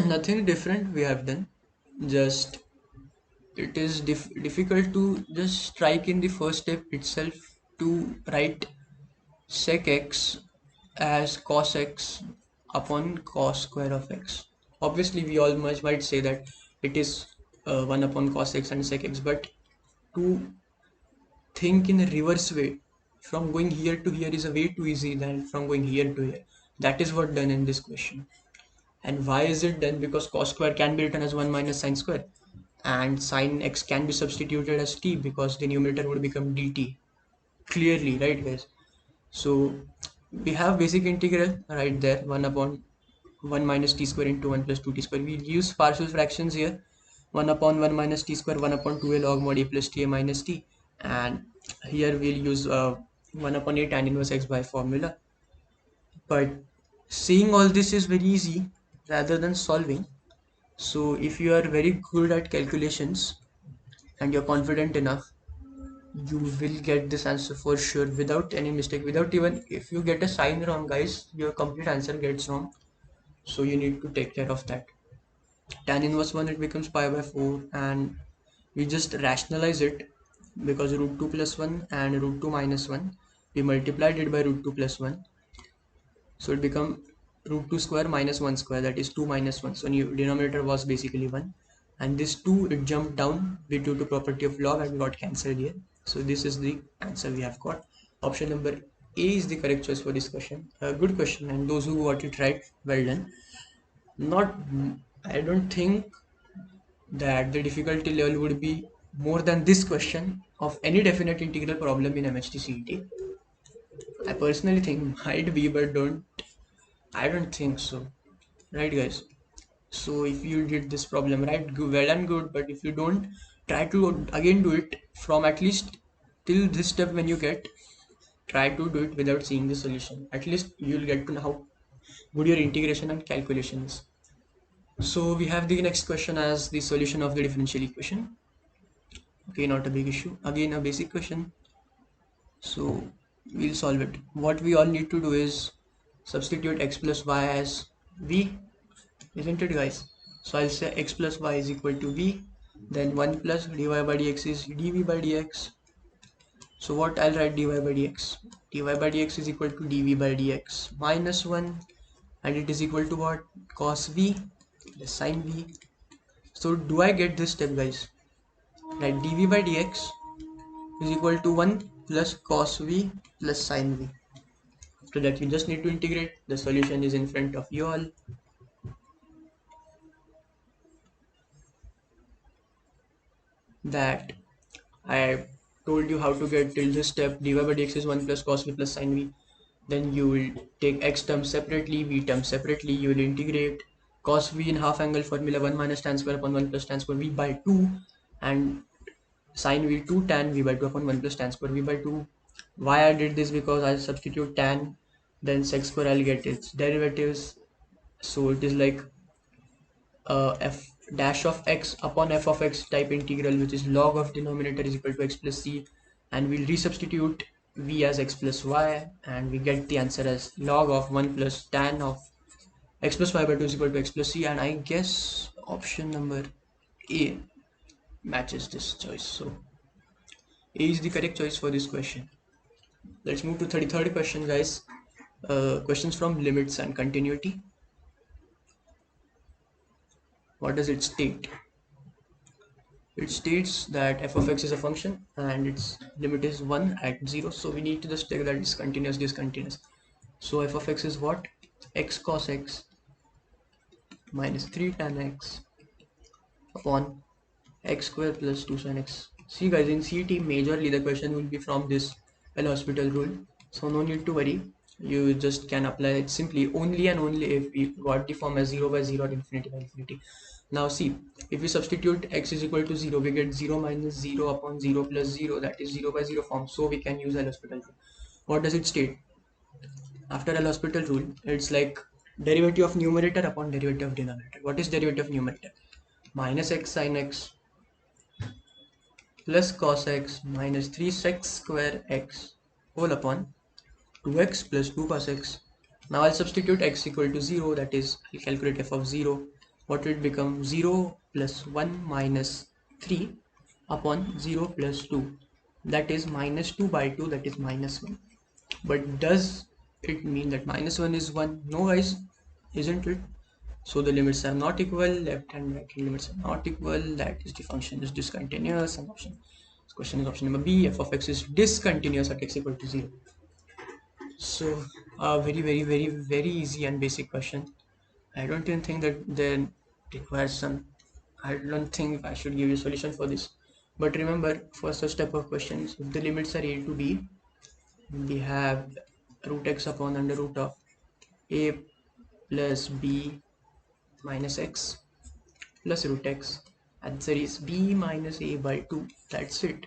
Nothing different we have done, just it is difficult to just strike in the first step itself to write sec x as cos x upon cos square of x. Obviously we all might say that it is 1 upon cos x and sec x, but to think in a reverse way from going here to here is a way too easy than from going here to here. That is what done in this question. And why is it done? Because cos square can be written as 1 minus sine square, and sine x can be substituted as t because the numerator would become dt. Clearly, right guys? So we have basic integral right there, 1 upon 1 minus t square into 1 plus 2t square. We'll use partial fractions here, 1 upon 1 minus t square, 1 upon 2a log mod a plus ta minus t, and here we'll use 1 upon a tan inverse x by formula. But seeing all this is very easy rather than solving. So if you are very good at calculations and you're confident enough, you will get this answer for sure without any mistake, without even, if you get a sign wrong guys, your complete answer gets wrong. So you need to take care of that. Tan inverse 1, it becomes pi by 4, and we just rationalize it because root 2 plus 1 and root 2 minus 1, we multiplied it by root 2 plus 1, so it become root 2 square minus 1 square, that is 2 minus 1. So new denominator was basically 1, and this 2, it jumped down due to property of log and got cancelled here. So this is the answer we have got. Option number A is the correct choice for this question. A good question, and those who got it right, well done. Not, I don't think that the difficulty level would be more than this question of any definite integral problem in MHT I personally think might be, but I don't think so, right guys? So if you did this problem right, well and good, but if you don't, try to again do it from at least till this step. When you get, try to do it without seeing the solution. At least you'll get to know how good your integration and calculation is. So we have the next question as the solution of the differential equation. Okay, not a big issue. Again, a basic question. So we'll solve it. What we all need to do is substitute x plus y as v, isn't it guys? So I'll say x plus y is equal to v, then 1 plus dy by dx is dv by dx, So what I'll write dy by dx. Dy by dx is equal to dv by dx minus 1, and it is equal to what? Cos v plus sin v. So do I get this step, guys? Right, dv by dx is equal to 1 plus cos v plus sin v. So that you just need to integrate. The solution is in front of you all. That I told you how to get till this step. Dy by dx is 1 plus cos v plus sin v. Then you will take x terms separately, v terms separately. You will integrate cos v in half angle formula 1 minus tan square upon 1 plus tan square v by 2, and sin v 2 tan v by 2 upon 1 plus tan square v by 2. Why I did this? Because I substitute tan, then sec square, I'll get its derivatives. So it is like f dash of x upon f of x type integral, which is log of denominator is equal to x plus c, and we'll resubstitute v as x plus y, and we get the answer as log of 1 plus tan of x plus y by 2 is equal to x plus c. And I guess option number A matches this choice, so A is the correct choice for this question. Let's move to 33rd question, guys. Questions from limits and continuity. What does it state? It states that f of x is a function and its limit is 1 at 0. So we need to just take that discontinuous, discontinuous. So f of x is what? X cos x minus 3 tan x upon x square plus 2 sin x. See guys, in CT majorly the question will be from this L'Hospital rule. So no need to worry. You just can apply it simply only and only if we got the form as 0 by 0 or infinity by infinity. Now see, if we substitute x is equal to 0, we get 0 minus 0 upon 0 plus 0, that is 0 by 0 form. So we can use L'Hospital rule. What does it state? After L'Hospital rule, it's like derivative of numerator upon derivative of denominator. What is derivative of numerator? Minus x sin x plus cos x minus 3 sec square x whole upon 2x plus 2 cos x. Now I'll substitute x equal to 0, that is I'll calculate f of 0. What will it become? 0 plus 1 minus 3 upon 0 plus 2, that is minus 2 by 2, that is minus 1. But does it mean that minus 1 is 1? No guys, isn't it? So the limits are not equal, left and right limits are not equal, that is the function is discontinuous. And option, this question is option number B, f of x is discontinuous at x equal to 0. So very easy and basic question. I don't even think that they requires some, I don't think I should give you a solution for this. But remember, first step of questions, if the limits are a to b, we have root x upon under root of a plus b minus x plus root x. Answer is b minus a by 2. That's it.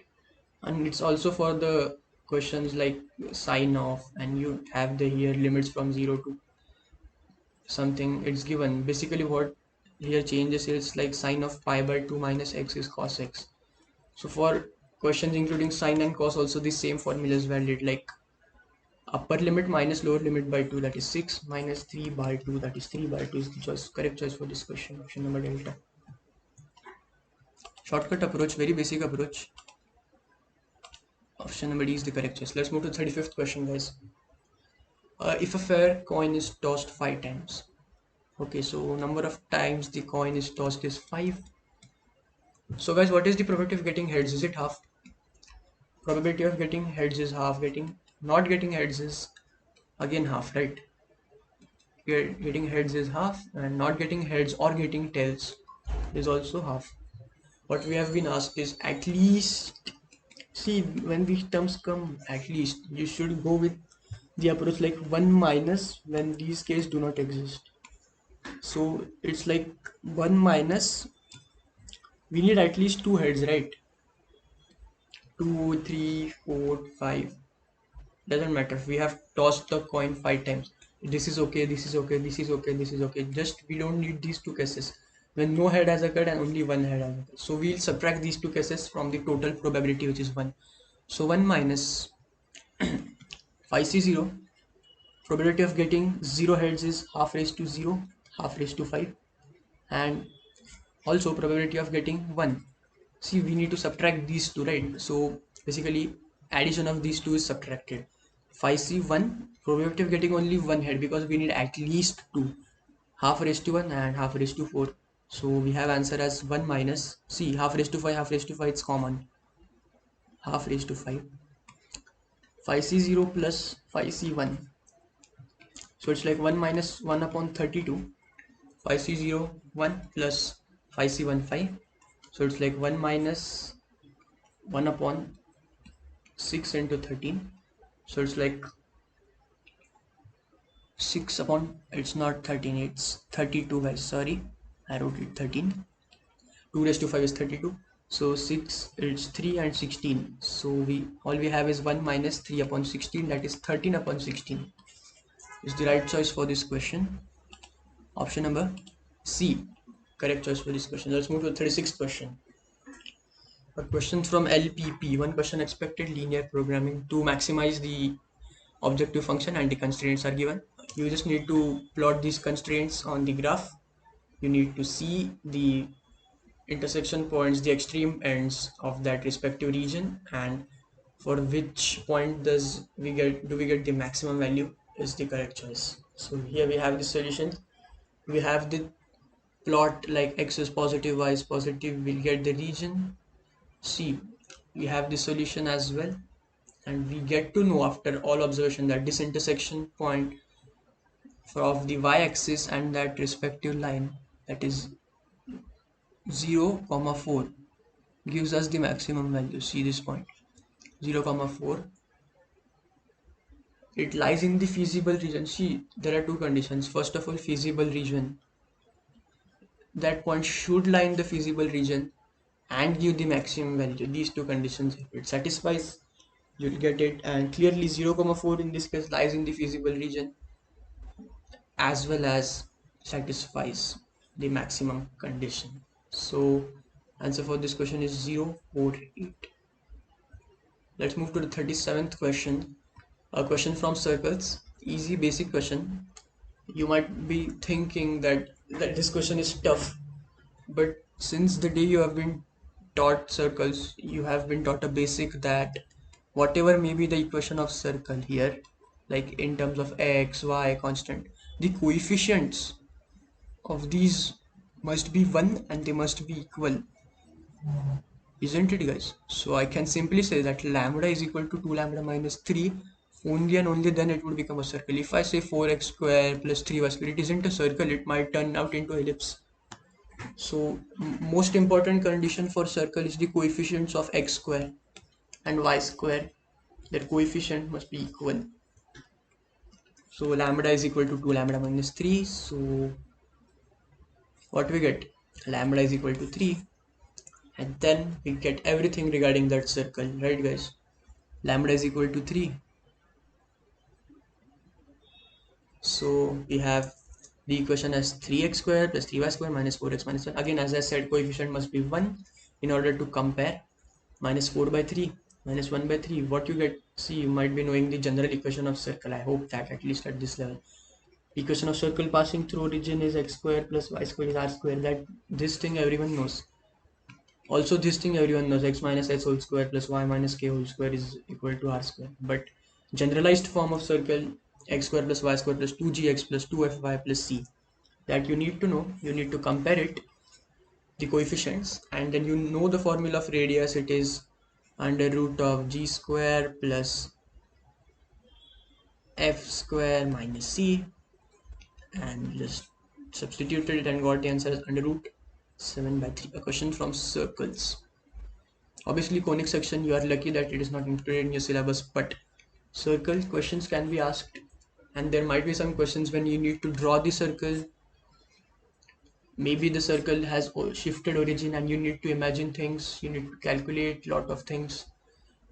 And it's also for the questions like sine of, and you have the here limits from 0 to something, it's given. Basically what here changes is like sine of pi by 2 minus x is cos x. So for questions including sine and cos, also the same formula is valid, like upper limit minus lower limit by 2, that is 6, minus 3 by 2, that is 3 by 2 is the choice, correct choice for this question, option number delta. Shortcut approach, very basic approach. Option number D is the correct choice. Let's move to 35th question, guys. If a fair coin is tossed 5 times. Okay, so number of times the coin is tossed is 5. So guys, what is the probability of getting heads? Is it half? Probability of getting heads is half. Not getting heads is again half, right? Getting heads is half, and not getting heads or getting tails is also half. What we have been asked is at least. See, when these terms come, at least you should go with the approach like 1 minus when these cases do not exist. So it's like 1 minus, we need at least 2 heads, right? 2, 3, 4, 5, doesn't matter. We have tossed the coin 5 times. This is okay, this is okay, this is okay, this is okay. Just we don't need these 2 cases when no head has occurred and only 1 head has occurred. So we'll subtract these 2 cases from the total probability, which is 1. So 1 minus 5c0, probability of getting 0 heads is half raised to 0, half raised to 5, and also probability of getting 1. See, we need to subtract these two, right? So basically addition of these two is subtracted. If I see 1, probability of getting only one head because we need at least 2. Half raised to 1 and half raised to 4. So we have answer as 1 minus, see, half raised to 5, half raised to 5, it's common. Half raised to 5. 5c0 plus 5c1. So it's like 1 minus 1 upon 32. 5c0 1 plus 5c1 5. So it's like 1 minus 1 upon 6 into 13. So it's like 6 upon, it's not 13, it's 32 guys, sorry, I wrote it 13. 2 raised to 5 is 32. So 6, it's 3 and 16. So all we have is 1 minus 3 upon 16, that is 13 upon 16. Is the right choice for this question. Option number C, correct choice for this question. Let's move to the 36th question. A question from LPP, one question expected linear programming to maximize the objective function and the constraints are given. You just need to plot these constraints on the graph. You need to see the intersection points, the extreme ends of that respective region, and for which point do we get the maximum value is the correct choice. So here we have the solution. We have the plot like x is positive, y is positive, we'll get the region. See, we have the solution as well, and we get to know after all observation that this intersection point of the y-axis and that respective line, that is 0, 4, gives us the maximum value. See this point 0, 4, it lies in the feasible region. See, there are two conditions. First of all, feasible region, that point should lie in the feasible region and give the maximum value. These two conditions, if it satisfies, you'll get it. And clearly 0, 4 in this case lies in the feasible region as well as satisfies the maximum condition. So answer for this question is 0, 4, 8. Let's move to the 37th question. A question from circles, easy basic question. You might be thinking that this question is tough, but since the day you have been taught circles, you have been taught a basic that whatever may be the equation of circle here, like in terms of x, y, constant, the coefficients of these must be 1 and they must be equal, isn't it guys? So I can simply say that lambda is equal to 2 lambda minus 3, only and only then it would become a circle. If I say 4x square plus 3y square, it isn't a circle, it might turn out into ellipse. So most important condition for circle is the coefficients of x square and y square, that coefficient must be equal. So lambda is equal to 2 lambda minus 3, so what we get, lambda is equal to 3, and then we get everything regarding that circle, right guys? Lambda is equal to 3, so we have the equation as 3x square plus 3y square minus 4x minus 1. Again, as I said, coefficient must be 1 in order to compare. Minus 4 by 3 minus 1 by 3, what you get, see, you might be knowing the general equation of circle. I hope that at least at this level, equation of circle passing through origin is x square plus y square is r square. That this thing everyone knows. Also this thing everyone knows, x minus h whole square plus y minus k whole square is equal to r square. But generalized form of circle, x square plus y square plus 2gx plus 2fy plus c, that you need to know. You need to compare it, the coefficients, and then you know the formula of radius. It is under root of g square plus f square minus c, and just substituted it and got the answer as under root 7 by 3. A question from circles. Obviously conic section, you are lucky that it is not included in your syllabus, but circle questions can be asked, and there might be some questions when you need to draw the circle. Maybe the circle has shifted origin and you need to imagine things, you need to calculate lot of things.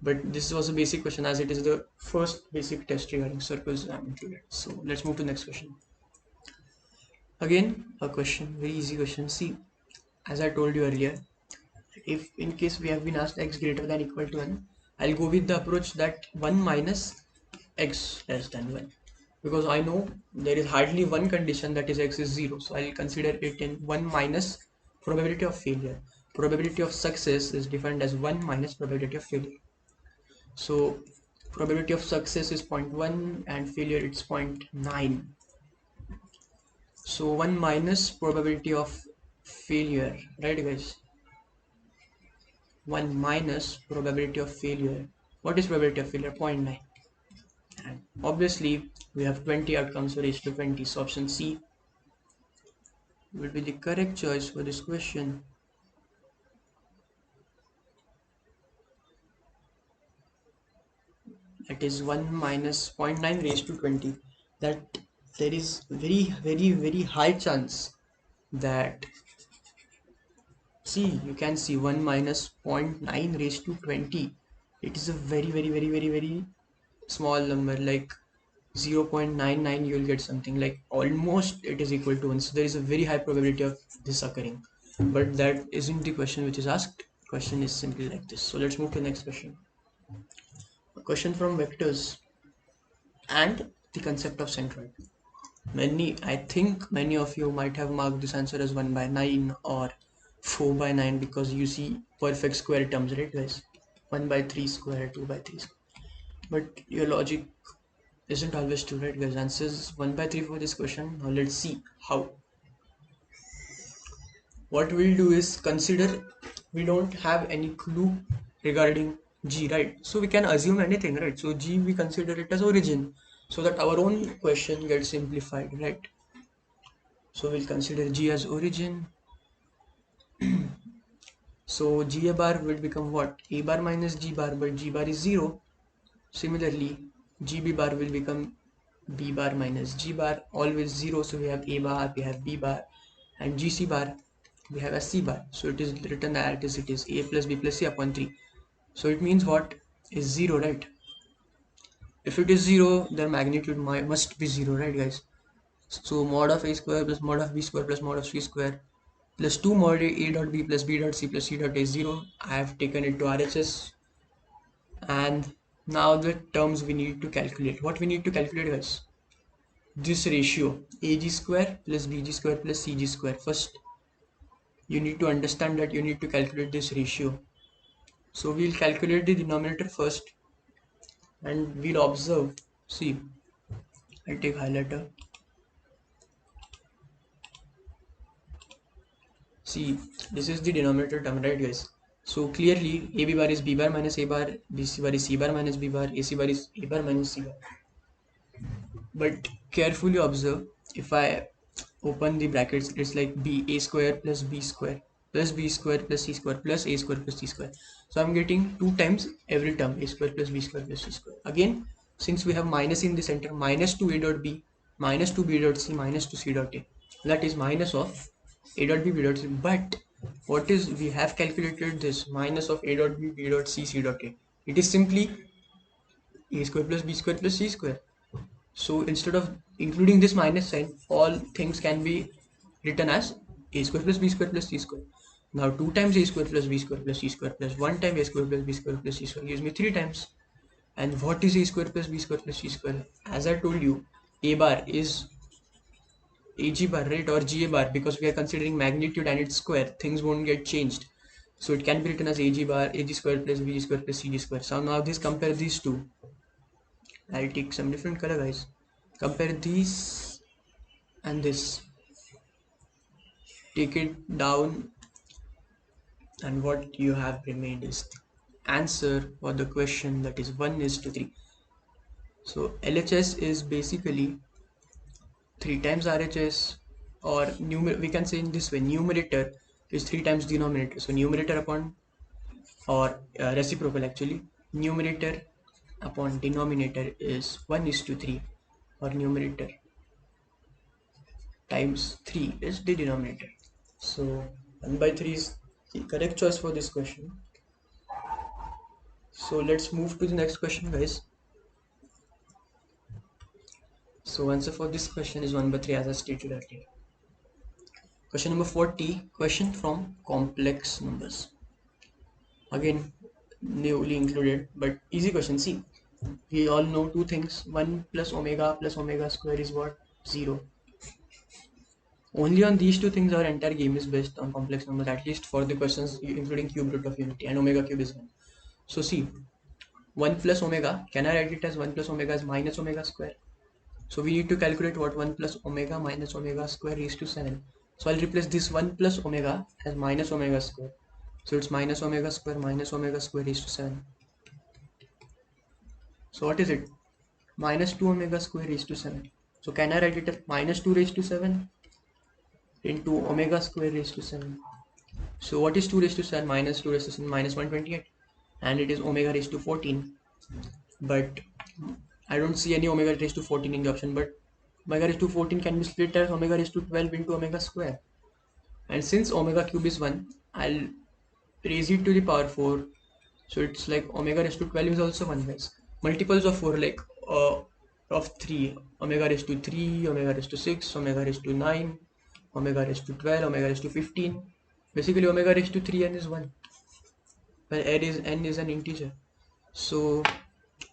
But this was a basic question as it is the first basic test regarding circles I'm included. So let's move to the next question. Again, a question, very easy question. See, as I told you earlier, if in case we have been asked x greater than equal to 1, I'll go with the approach that 1 minus x less than 1, because I know there is hardly one condition that is x is 0, so I'll consider it in 1 minus probability of failure. Probability of success is defined as 1 minus probability of failure. So probability of success is 0.1 and failure it's 0.9. So 1 minus probability of failure, right guys? 1 minus probability of failure. What is probability of failure? 0.9. And obviously we have 20 outcomes, so raised to 20. So option C will be the correct choice for this question. That is 1 minus 0.9 raised to 20. That there is very high chance that, see, you can see 1 minus 0.9 raised to 20. It is a very small number, like 0.99 you will get something like almost it is equal to 1. So there is a very high probability of this occurring. But that isn't the question which is asked. The question is simply like this. So let's move to the next question. A question from vectors and the concept of centroid. I think many of you might have marked this answer as 1 by 9 or 4 by 9 because you see perfect square terms, right guys? 1 by 3 square, 2 by 3 square. But your logic isn't always true, right guys? Answers 1 by 3 for this question. Now let's see how. What we'll do is consider we don't have any clue regarding G, right? So we can assume anything, right? So G, we consider it as origin so that our own question gets simplified, right? So we'll consider G as origin. So G a bar will become what? A bar minus G bar, but G bar is 0. Similarly, GB bar will become B bar minus G bar, always 0. So we have A bar, we have B bar, and GC bar, we have a C bar. So it is written as it is A plus B plus C upon 3. So it means what is 0, right? If it is 0, then magnitude must be 0, right guys? So mod of A square plus mod of B square plus mod of C square plus 2 mod A dot B plus B dot C plus C dot A 0. I have taken it to RHS. And now the terms we need to calculate. What we need to calculate, guys? This ratio AG square plus BG square plus CG square. First, you need to understand that you need to calculate this ratio. So we'll calculate the denominator first and we'll observe. See, I'll take highlighter. See, this is the denominator term, right guys? So clearly AB bar is B bar minus A bar, BC bar is C bar minus B bar, AC bar is A bar minus C bar. But carefully observe, if I open the brackets, it's like b a square plus b square plus b square plus c square plus a square plus c square. So I'm getting 2 times every term, a square plus b square plus c square. Again, since we have minus in the center, minus 2 a dot b minus 2 b dot c minus 2 c dot a, that is minus of a dot b b dot c. But what is, we have calculated this minus of a dot b b dot c c dot a, it is simply a square plus b square plus c square. So instead of including this minus sign, all things can be written as a square plus b square plus c square. Now 2 times a square plus b square plus c square plus 1 time a square plus b square plus c square gives me 3 times. And what is a square plus b square plus c square? As I told you, a bar is ag bar, right, or ga bar, because we are considering magnitude and its square. Things won't get changed. So it can be written as ag bar, ag square plus bg square plus cg square. So now this, compare these two. I'll take some different color, guys. Compare these and this, take it down, and what you have remained is the answer for the question, that is 1 is to 3. So LHS is basically 3 times RHS, or we can say in this way, numerator is 3 times denominator. So numerator upon, or reciprocal actually, numerator upon denominator is 1 is to 3, or numerator times 3 is the denominator. So 1 by 3 is the correct choice for this question. So let's move to the next question, guys. So answer for this question is 1 by 3, as I stated earlier. Question number 40, question from complex numbers. Again, newly included, but easy question. See, we all know two things. 1 plus omega square is what? 0. Only on these two things our entire game is based on complex numbers, at least for the questions including cube root of unity, and omega cube is 1. So see, 1 plus omega, can I write it as 1 plus omega as minus omega square? So we need to calculate what 1 plus omega minus omega square raised to 7. So I'll replace this 1 plus omega as minus omega square. So it's minus omega square raised to 7. So what is it? Minus 2 omega square raised to 7. So can I write it as minus 2 raised to 7 into omega square raised to 7? So what is 2 raised to 7 minus 2 raised to 7 minus 128? And it is omega raised to 14. But I don't see any omega raised to 14 in the option, but omega raised to 14 can be split as omega raised to 12 into omega square. And since omega cube is 1, I'll raise it to the power 4. So it's like omega raised to 12 is also 1, guys. Multiples of 4, like of 3, omega raised to 3, omega raised to 6, omega raised to 9, omega raised to 12, omega raised to 15. Basically omega raised to 3n is 1, where n is an integer. So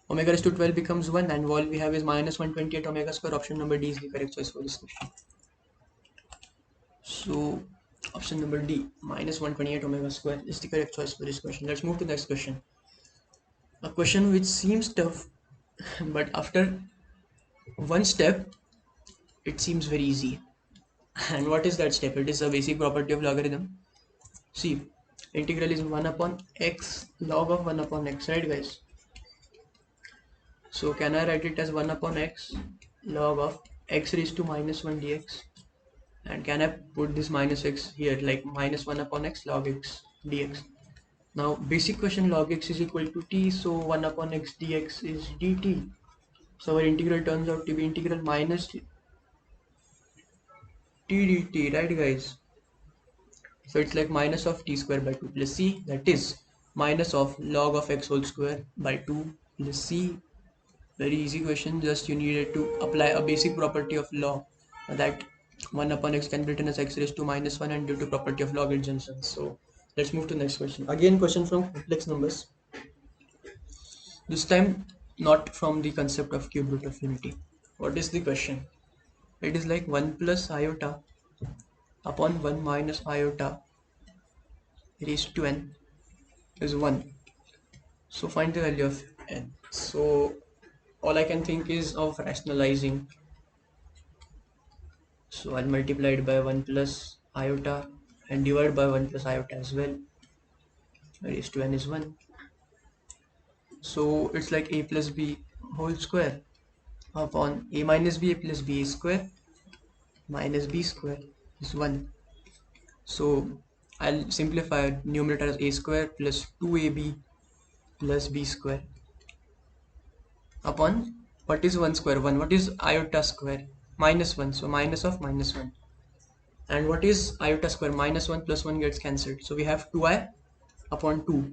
omega raised to 12 becomes 1, and all we have is minus 128 omega square. Option number D is the correct choice for this question. So option number D, minus 128 omega square, is the correct choice for this question. Let's move to the next question. A question which seems tough, but after one step, it seems very easy. And what is that step? It is a basic property of logarithm. See, integral is 1 upon x log of 1 upon x, right guys? So can I write it as 1 upon x log of x raised to minus 1 dx? And can I put this minus x here, like minus 1 upon x log x dx? Now basic question, log x is equal to t, so 1 upon x dx is dt. So our integral turns out to be integral minus t dt, right guys? So it's like minus of t square by 2 plus c, that is minus of log of x whole square by 2 plus c. Very easy question, just you needed to apply a basic property of law, that 1 upon x can be written as x raised to minus 1, and due to property of log adjunction. So let's move to next question. Again question from complex numbers. This time not from the concept of cube root of unity. What is the question? It is like 1 plus iota upon 1 minus iota raised to n is 1. So find the value of n. So all I can think is of rationalizing. So I'll multiply it by 1 plus iota and divide by 1 plus iota as well. Raised to n is 1. So it's like a plus b whole square upon a minus b, a plus b square minus b square is 1. So I'll simplify numerator as a square plus 2ab plus b square upon what is 1 square 1, what is iota square minus 1, so minus of minus 1, and what is iota square minus 1 plus 1 gets cancelled, so we have 2i upon 2,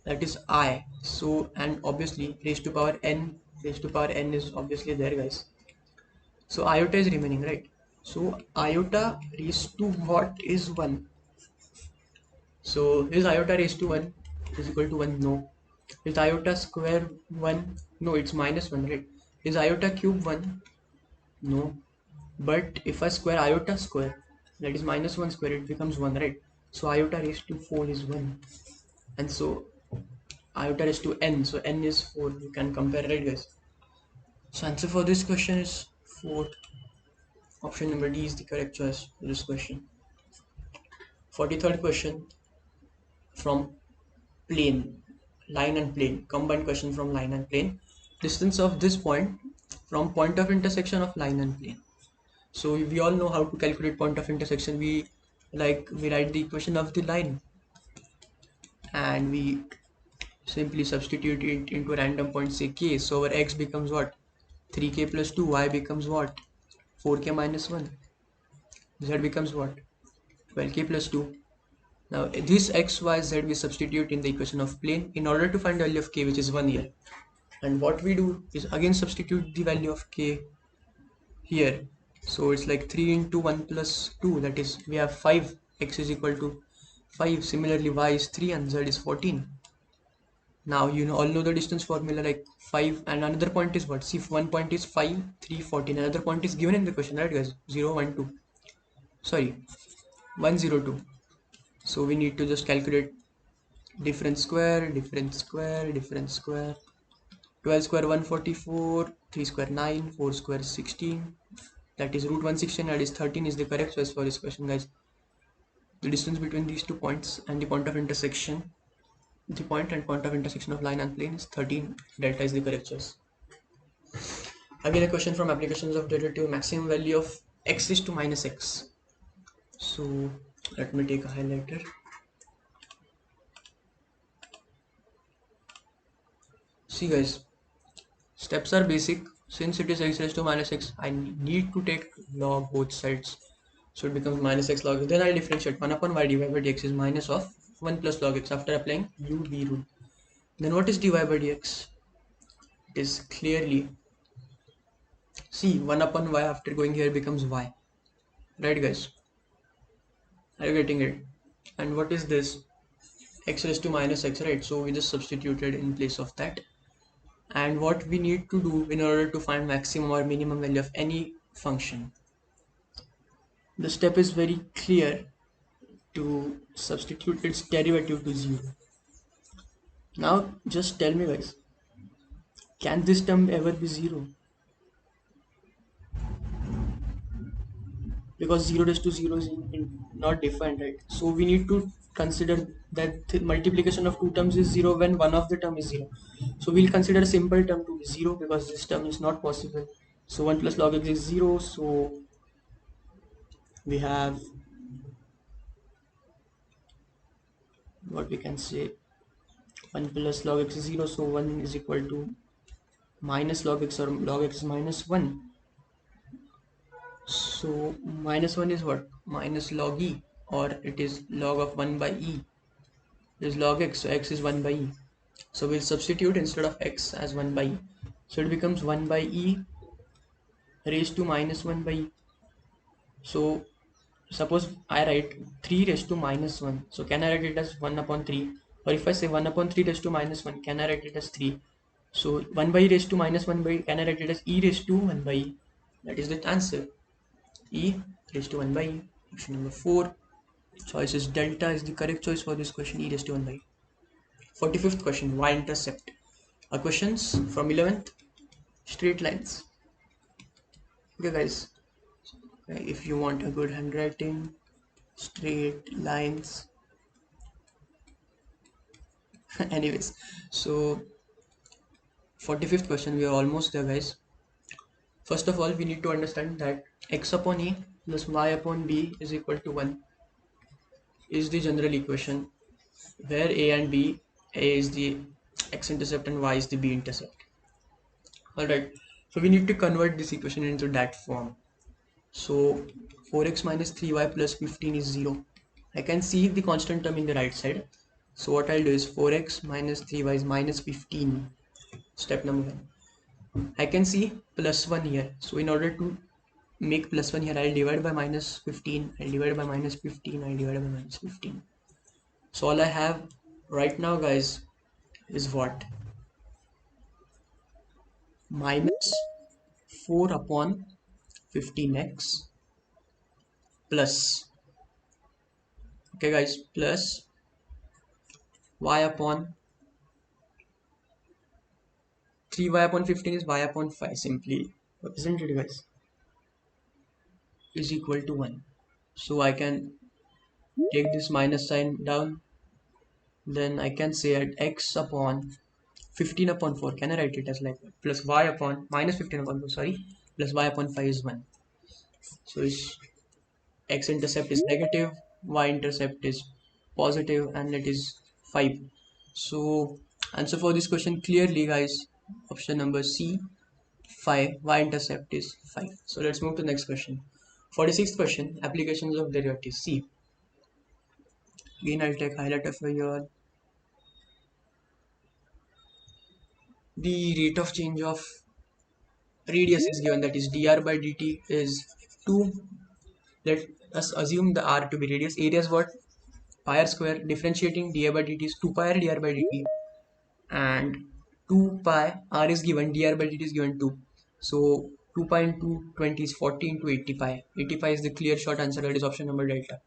that is I. So and obviously raised to power n is obviously there guys, so iota is remaining, right? So iota raised to what is 1? So is iota raised to 1 is equal to 1? No. Is iota square 1? No, it's minus 1, right? Is iota cube 1? No. But if I square iota square, that is minus 1 square, it becomes 1, right? So iota raised to 4 is 1. And so iota raised to n, so n is 4. You can compare, right guys? So answer for this question is 4. Option number D is the correct choice for this question. 43rd question from plane, line and plane, combined question from line and plane. Distance of this point from point of intersection of line and plane. So we all know how to calculate point of intersection. We write the equation of the line and we simply substitute it into a random point, say k. So our x becomes what? 3k plus 2, y becomes what? 4k minus 1, z becomes what? 12k plus 2. Now this x, y, z we substitute in the equation of plane in order to find the value of k, which is 1 here. And what we do is again substitute the value of k here. So it's like 3 into 1 plus 2, that is we have 5, x is equal to 5. Similarly y is 3 and z is 14. Now you all know the distance formula, like 5 and another point is what? See, one point is 5, 3, 14. Another point is given in the question, right guys? 0, 1, 2. Sorry, 1, 0, 2. So we need to just calculate Difference square, difference square, difference square. 12 square 144, 3 square 9, 4 square 16. That is root 116, that is 13 is the correct choice for this question, guys. The distance between these two points and the point of intersection, the point and point of intersection of line and plane is 13. Delta is the correct choice. Again, a question from applications of derivative. Maximum value of x is to minus x. So let me take a highlighter. See guys, steps are basic. Since it is x raised to minus x, I need to take log both sides. So it becomes minus x log. Then I differentiate 1 upon y dy by dx is minus of 1 plus log x after applying u v rule. Then what is dy by dx? It is clearly, see, 1 upon y after going here becomes y. Right guys? Are you getting it? And what is this? X raised to minus x, right? So we just substituted in place of that. And what we need to do in order to find maximum or minimum value of any function, the step is very clear, to substitute its derivative to 0. Now just tell me guys, can this term ever be 0? Because 0 raised to 0 is not defined, right? So we need to consider that the multiplication of two terms is 0 when one of the term is 0. So we'll consider a simple term to be 0 because this term is not possible. So 1 plus log x is 0. So we have what we can say, 1 plus log x is 0. So 1 is equal to minus log x, or log x is minus 1. So minus 1 is what? Minus log e, or it is log of 1 by e. It is log x, so x is 1 by e. So we'll substitute instead of x as 1 by e. So it becomes 1 by e raised to minus 1 by e. So suppose I write 3 raised to minus 1. So can I write it as 1 upon 3? Or if I say 1 upon 3 raised to minus 1, can I write it as 3? So 1 by e raised to minus 1 by e, can I write it as e raised to 1 by e? That is the answer. E raised to 1 by e. Option number 4. Choice is delta is the correct choice for this question, e raised to 1 by e. 45th question, y-intercept. Questions from 11th, straight lines. Okay guys, if you want a good handwriting, straight lines. Anyways, so 45th question, we are almost there guys. First of all, we need to understand that x upon a plus y upon b is equal to 1 is the general equation where a and b, a is the x-intercept and y is the b-intercept. Alright, so we need to convert this equation into that form. So 4x minus 3y plus 15 is 0. I can see the constant term in the right side. So what I'll do is 4x minus 3y is minus 15. Step number 1. I can see plus 1 here. So in order to make plus 1 here, I'll divide by minus 15. I'll divide by minus 15. I'll divide by minus 15. So all I have right now guys is what? Minus 4 upon 15x plus, okay guys, plus y upon 3y upon 15 is y upon 5 simply, isn't it guys, is equal to 1. So I can take this minus sign down, then I can say at x upon 15 upon 4, can I write it as like plus y upon minus 15 upon 4, sorry, plus y upon 5 is 1. So it's x-intercept is negative, y-intercept is positive, and it is 5. So answer for this question clearly guys, option number C, 5. Y-intercept is 5. So let's move to the next question. 46th question, applications of derivatives. C. Again I'll take highlighter for your, the rate of change of radius is given, that is dr by dt is 2. Let us assume the r to be radius. Area is what? Pi r square. Differentiating dr by dt is 2 pi r dr by dt, and 2 pi r is given, dr by dt is given 2. So 2 pi into 20 is 40 into 80 pi. 80 pi is the clear short answer, that is option number delta.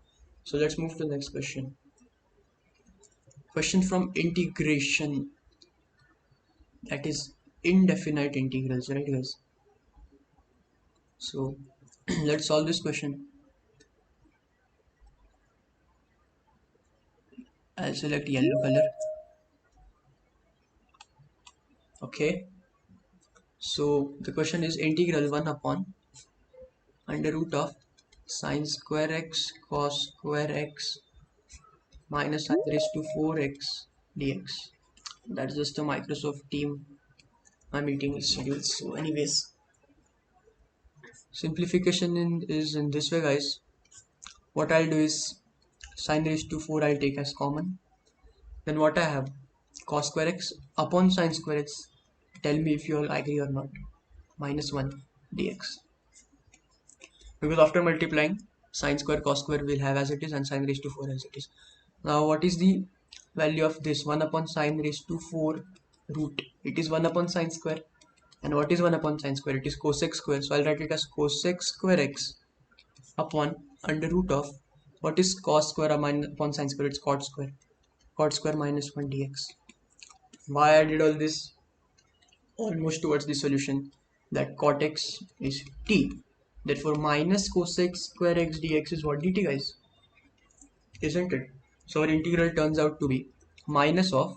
So let's move to the next question. Question from integration, that is indefinite integrals, right guys? So let's solve this question. I'll select yellow color. Okay, so the question is integral 1 upon under root of sine square x cos square x minus sine raised to 4x dx. That's just a Microsoft team my meeting is scheduled. So anyways, simplification is in this way guys. What I'll do is sine raised to 4 I'll take as common. Then what I have, cos square x upon sine square x. Tell me if you all agree or not. Minus 1 dx. Because after multiplying, sine square cos square will have as it is and sine raised to 4 as it is. Now what is the value of this? 1 upon sine raised to 4 root. It is 1 upon sine square. And what is 1 upon sine square? It is cosec square. So I'll write it as cosec square x upon under root of what is cos square upon sine square? It's cot square. Cot square minus 1 dx. Why I did all this? Almost towards the solution that cot x is t. Therefore minus cosec square x dx is what dt guys, isn't it? So our integral turns out to be minus of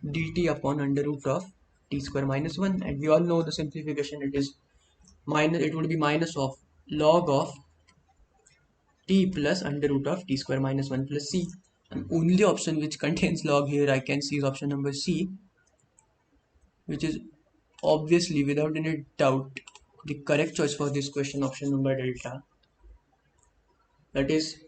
dt upon under root of t square minus 1, and we all know the simplification, it is minus, it would be minus of log of t plus under root of t square minus 1 plus c. And only option which contains log here I can see is option number C, which is obviously without any doubt the correct choice for this question, option number delta. That is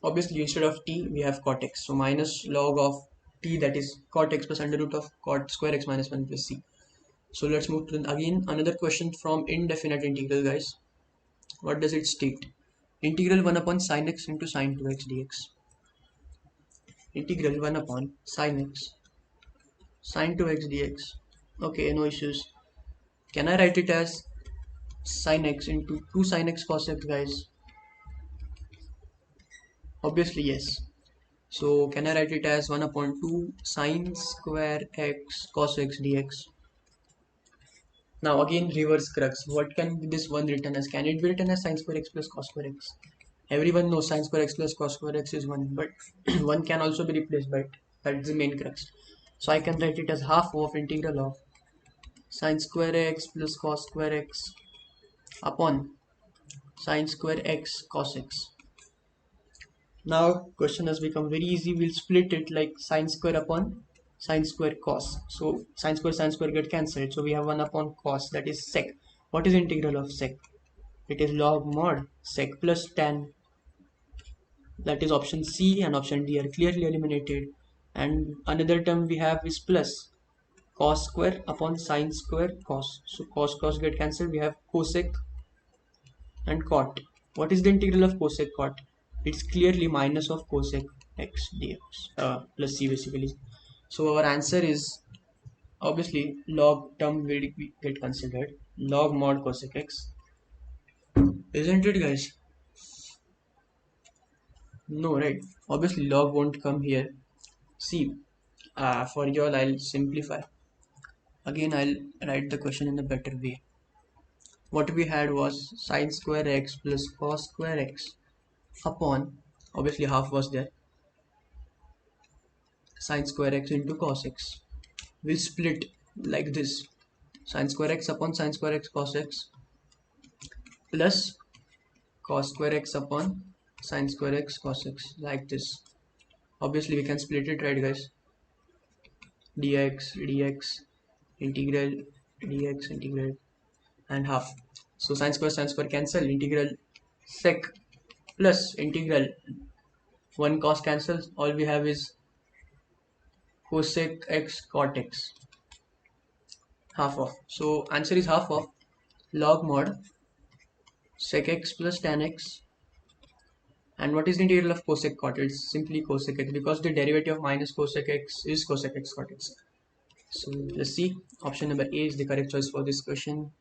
obviously instead of t we have cot x, so minus log of t, that is cot x plus under root of cot square x minus 1 plus c. So let's move to again another question from indefinite integral guys. What does it state? Integral 1 upon sin x into sin 2x dx. Integral 1 upon sin x sin 2x dx. Okay, no issues. Can I write it as sin x into 2 sin x cos x guys? Obviously yes. So can I write it as 1 upon 2 sine square x cos x dx? Now again reverse crux. What can be this 1 written as? Can it be written as sine square x plus cos square x? Everyone knows sine square x plus cos square x is 1, but 1 can also be replaced by it. That's the main crux. So I can write it as half of integral of sine square x plus cos square x upon sine square x cos x. Now question has become very easy. We'll split it like sine square upon sine square cos. So sine square get cancelled. So we have 1 upon cos, that is sec. What is integral of sec? It is log mod sec plus tan. That is option C and option D are clearly eliminated. And another term we have is plus cos square upon sine square cos. So cos get cancelled. We have cosec and cot. What is the integral of cosec cot? It's clearly minus of cosec x dx plus c basically. So our answer is obviously log term will get considered, log mod cosec x, isn't it guys? No, right? Obviously log won't come here. See, for y'all I'll simplify. Again I'll write the question in a better way. What we had was sine square x plus cos square x upon, obviously half was there, sine square x into cos x. We'll split like this: sine square x upon sine square x cos x plus cos square x upon sine square x cos x, like this. Obviously we can split it, right guys? Dx integral dx integral and half. So sine square cancel, integral sec plus integral 1 cos cancels, all we have is cosec x cot x, half of. So answer is half of log mod sec x plus tan x. And what is the integral of cosec cot? It's simply cosec x, because the derivative of minus cosec x is cosec x cot x. So let's see. Option number A is the correct choice for this question.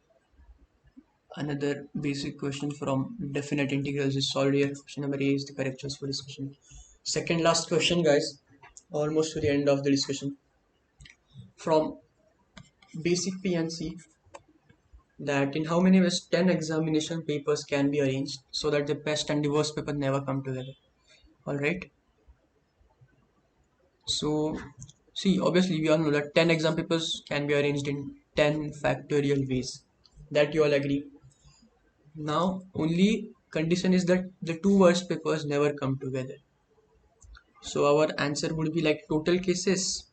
Another basic question from definite integrals is solved here. Option number A is the correct choice for this question. Second last question guys. almost to the end of the discussion. From basic PNC, that in how many ways 10 examination papers can be arranged so that the best and the worst paper never come together. Alright. So, see, obviously, we all know that 10 exam papers can be arranged in 10 factorial ways. That you all agree. Now, only condition is that the two worst papers never come together. So, our answer would be like total cases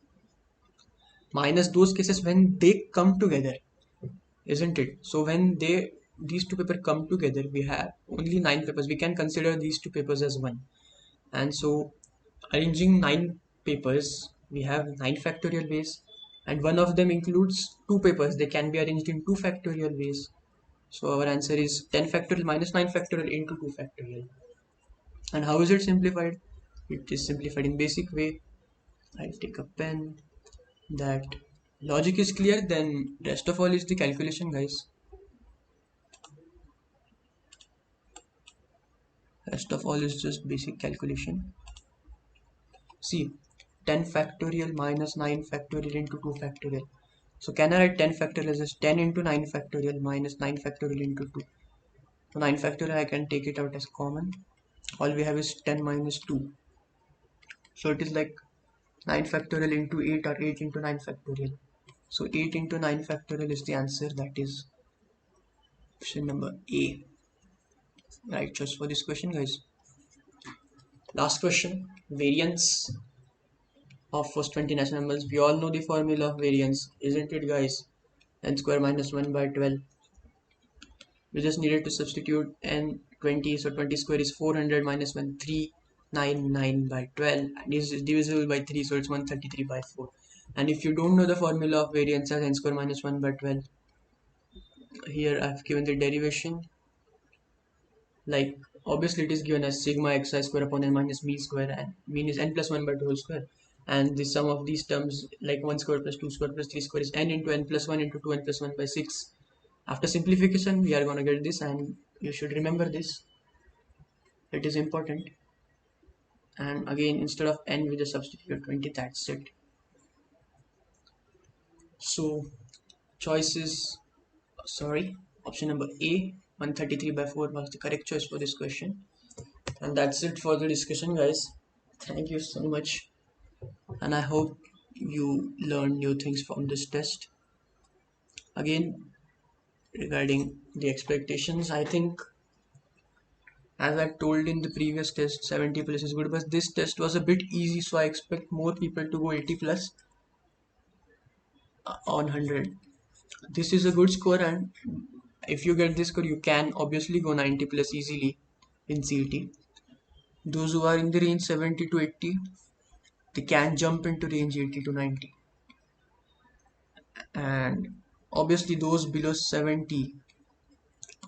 minus those cases when they come together, isn't it? So, when these two papers come together, we have only 9 papers. We can consider these two papers as one. And so, arranging 9 papers, we have 9 factorial ways, and one of them includes two papers. They can be arranged in 2 factorial ways. So our answer is 10 factorial minus 9 factorial into 2 factorial. And how is it simplified? It is simplified in basic way. I'll take a pen. That logic is clear, then rest of all is the calculation, guys. Rest of all is just basic calculation. See, 10 factorial minus 9 factorial into 2 factorial. So can I write 10 factorial as just 10 into 9 factorial minus 9 factorial into 2. So 9 factorial I can take it out as common. All we have is 10 minus 2. So it is like 9 factorial into 8 or 8 into 9 factorial. So 8 into 9 factorial is the answer. That is option number A. Right, just for this question, guys. Last question. Variance of first 20 natural numbers. We all know the formula of variance, isn't it, guys? N square minus 1 by 12. We just needed to substitute n 20. So 20 square is 400 minus 1, 399 by 12. And this is divisible by 3, so it's 133 by 4. And if you don't know the formula of variance as n square minus 1 by 12, here I've given the derivation. Like, obviously it is given as sigma xi square upon n minus mean square, and mean is n plus 1 by 2 whole square. And the sum of these terms, like 1 square plus 2 square plus 3 square, is n into n plus 1 into 2 n plus 1 by 6. After simplification, we are going to get this, and you should remember this. It is important. And again, instead of n, we just substitute 20. That's it. So, choice is, sorry, option number A, 133 by 4 was the correct choice for this question. And that's it for the discussion, guys. Thank you so much. And I hope you learned new things from this test. Again, regarding the expectations, I think, as I told in the previous test, 70 plus is good, but this test was a bit easy, so I expect more people to go 80 plus on 100. This is a good score, and if you get this score, you can obviously go 90 plus easily in CET. Those who are in the range 70 to 80, they can jump into range 80 to 90. And obviously those below 70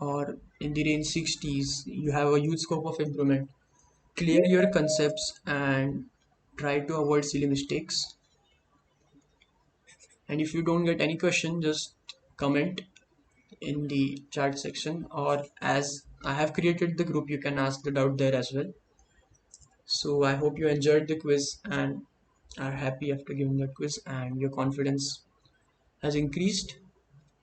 or in the range 60s, you have a huge scope of improvement. Clear your concepts and try to avoid silly mistakes. And if you don't get any question, just comment in the chat section, or as I have created the group, you can ask the doubt there as well. So I hope you enjoyed the quiz and are happy after giving that quiz, and your confidence has increased.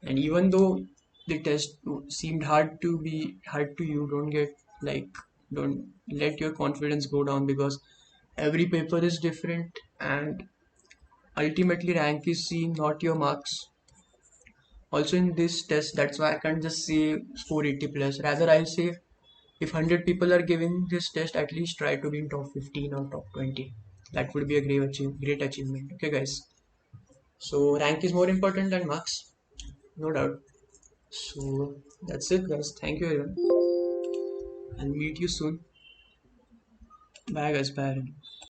And even though the test seemed hard to you, don't let your confidence go down, because every paper is different, and ultimately rank is seen, not your marks. Also in this test, that's why I can't just say score 80 plus. Rather, I'll say if 100 people are giving this test, at least try to be in top 15 or top 20. That would be a great achievement. Okay, guys. So rank is more important than marks, no doubt. So that's it, guys. Thank you, everyone. I'll meet you soon. Bye, guys. Bye.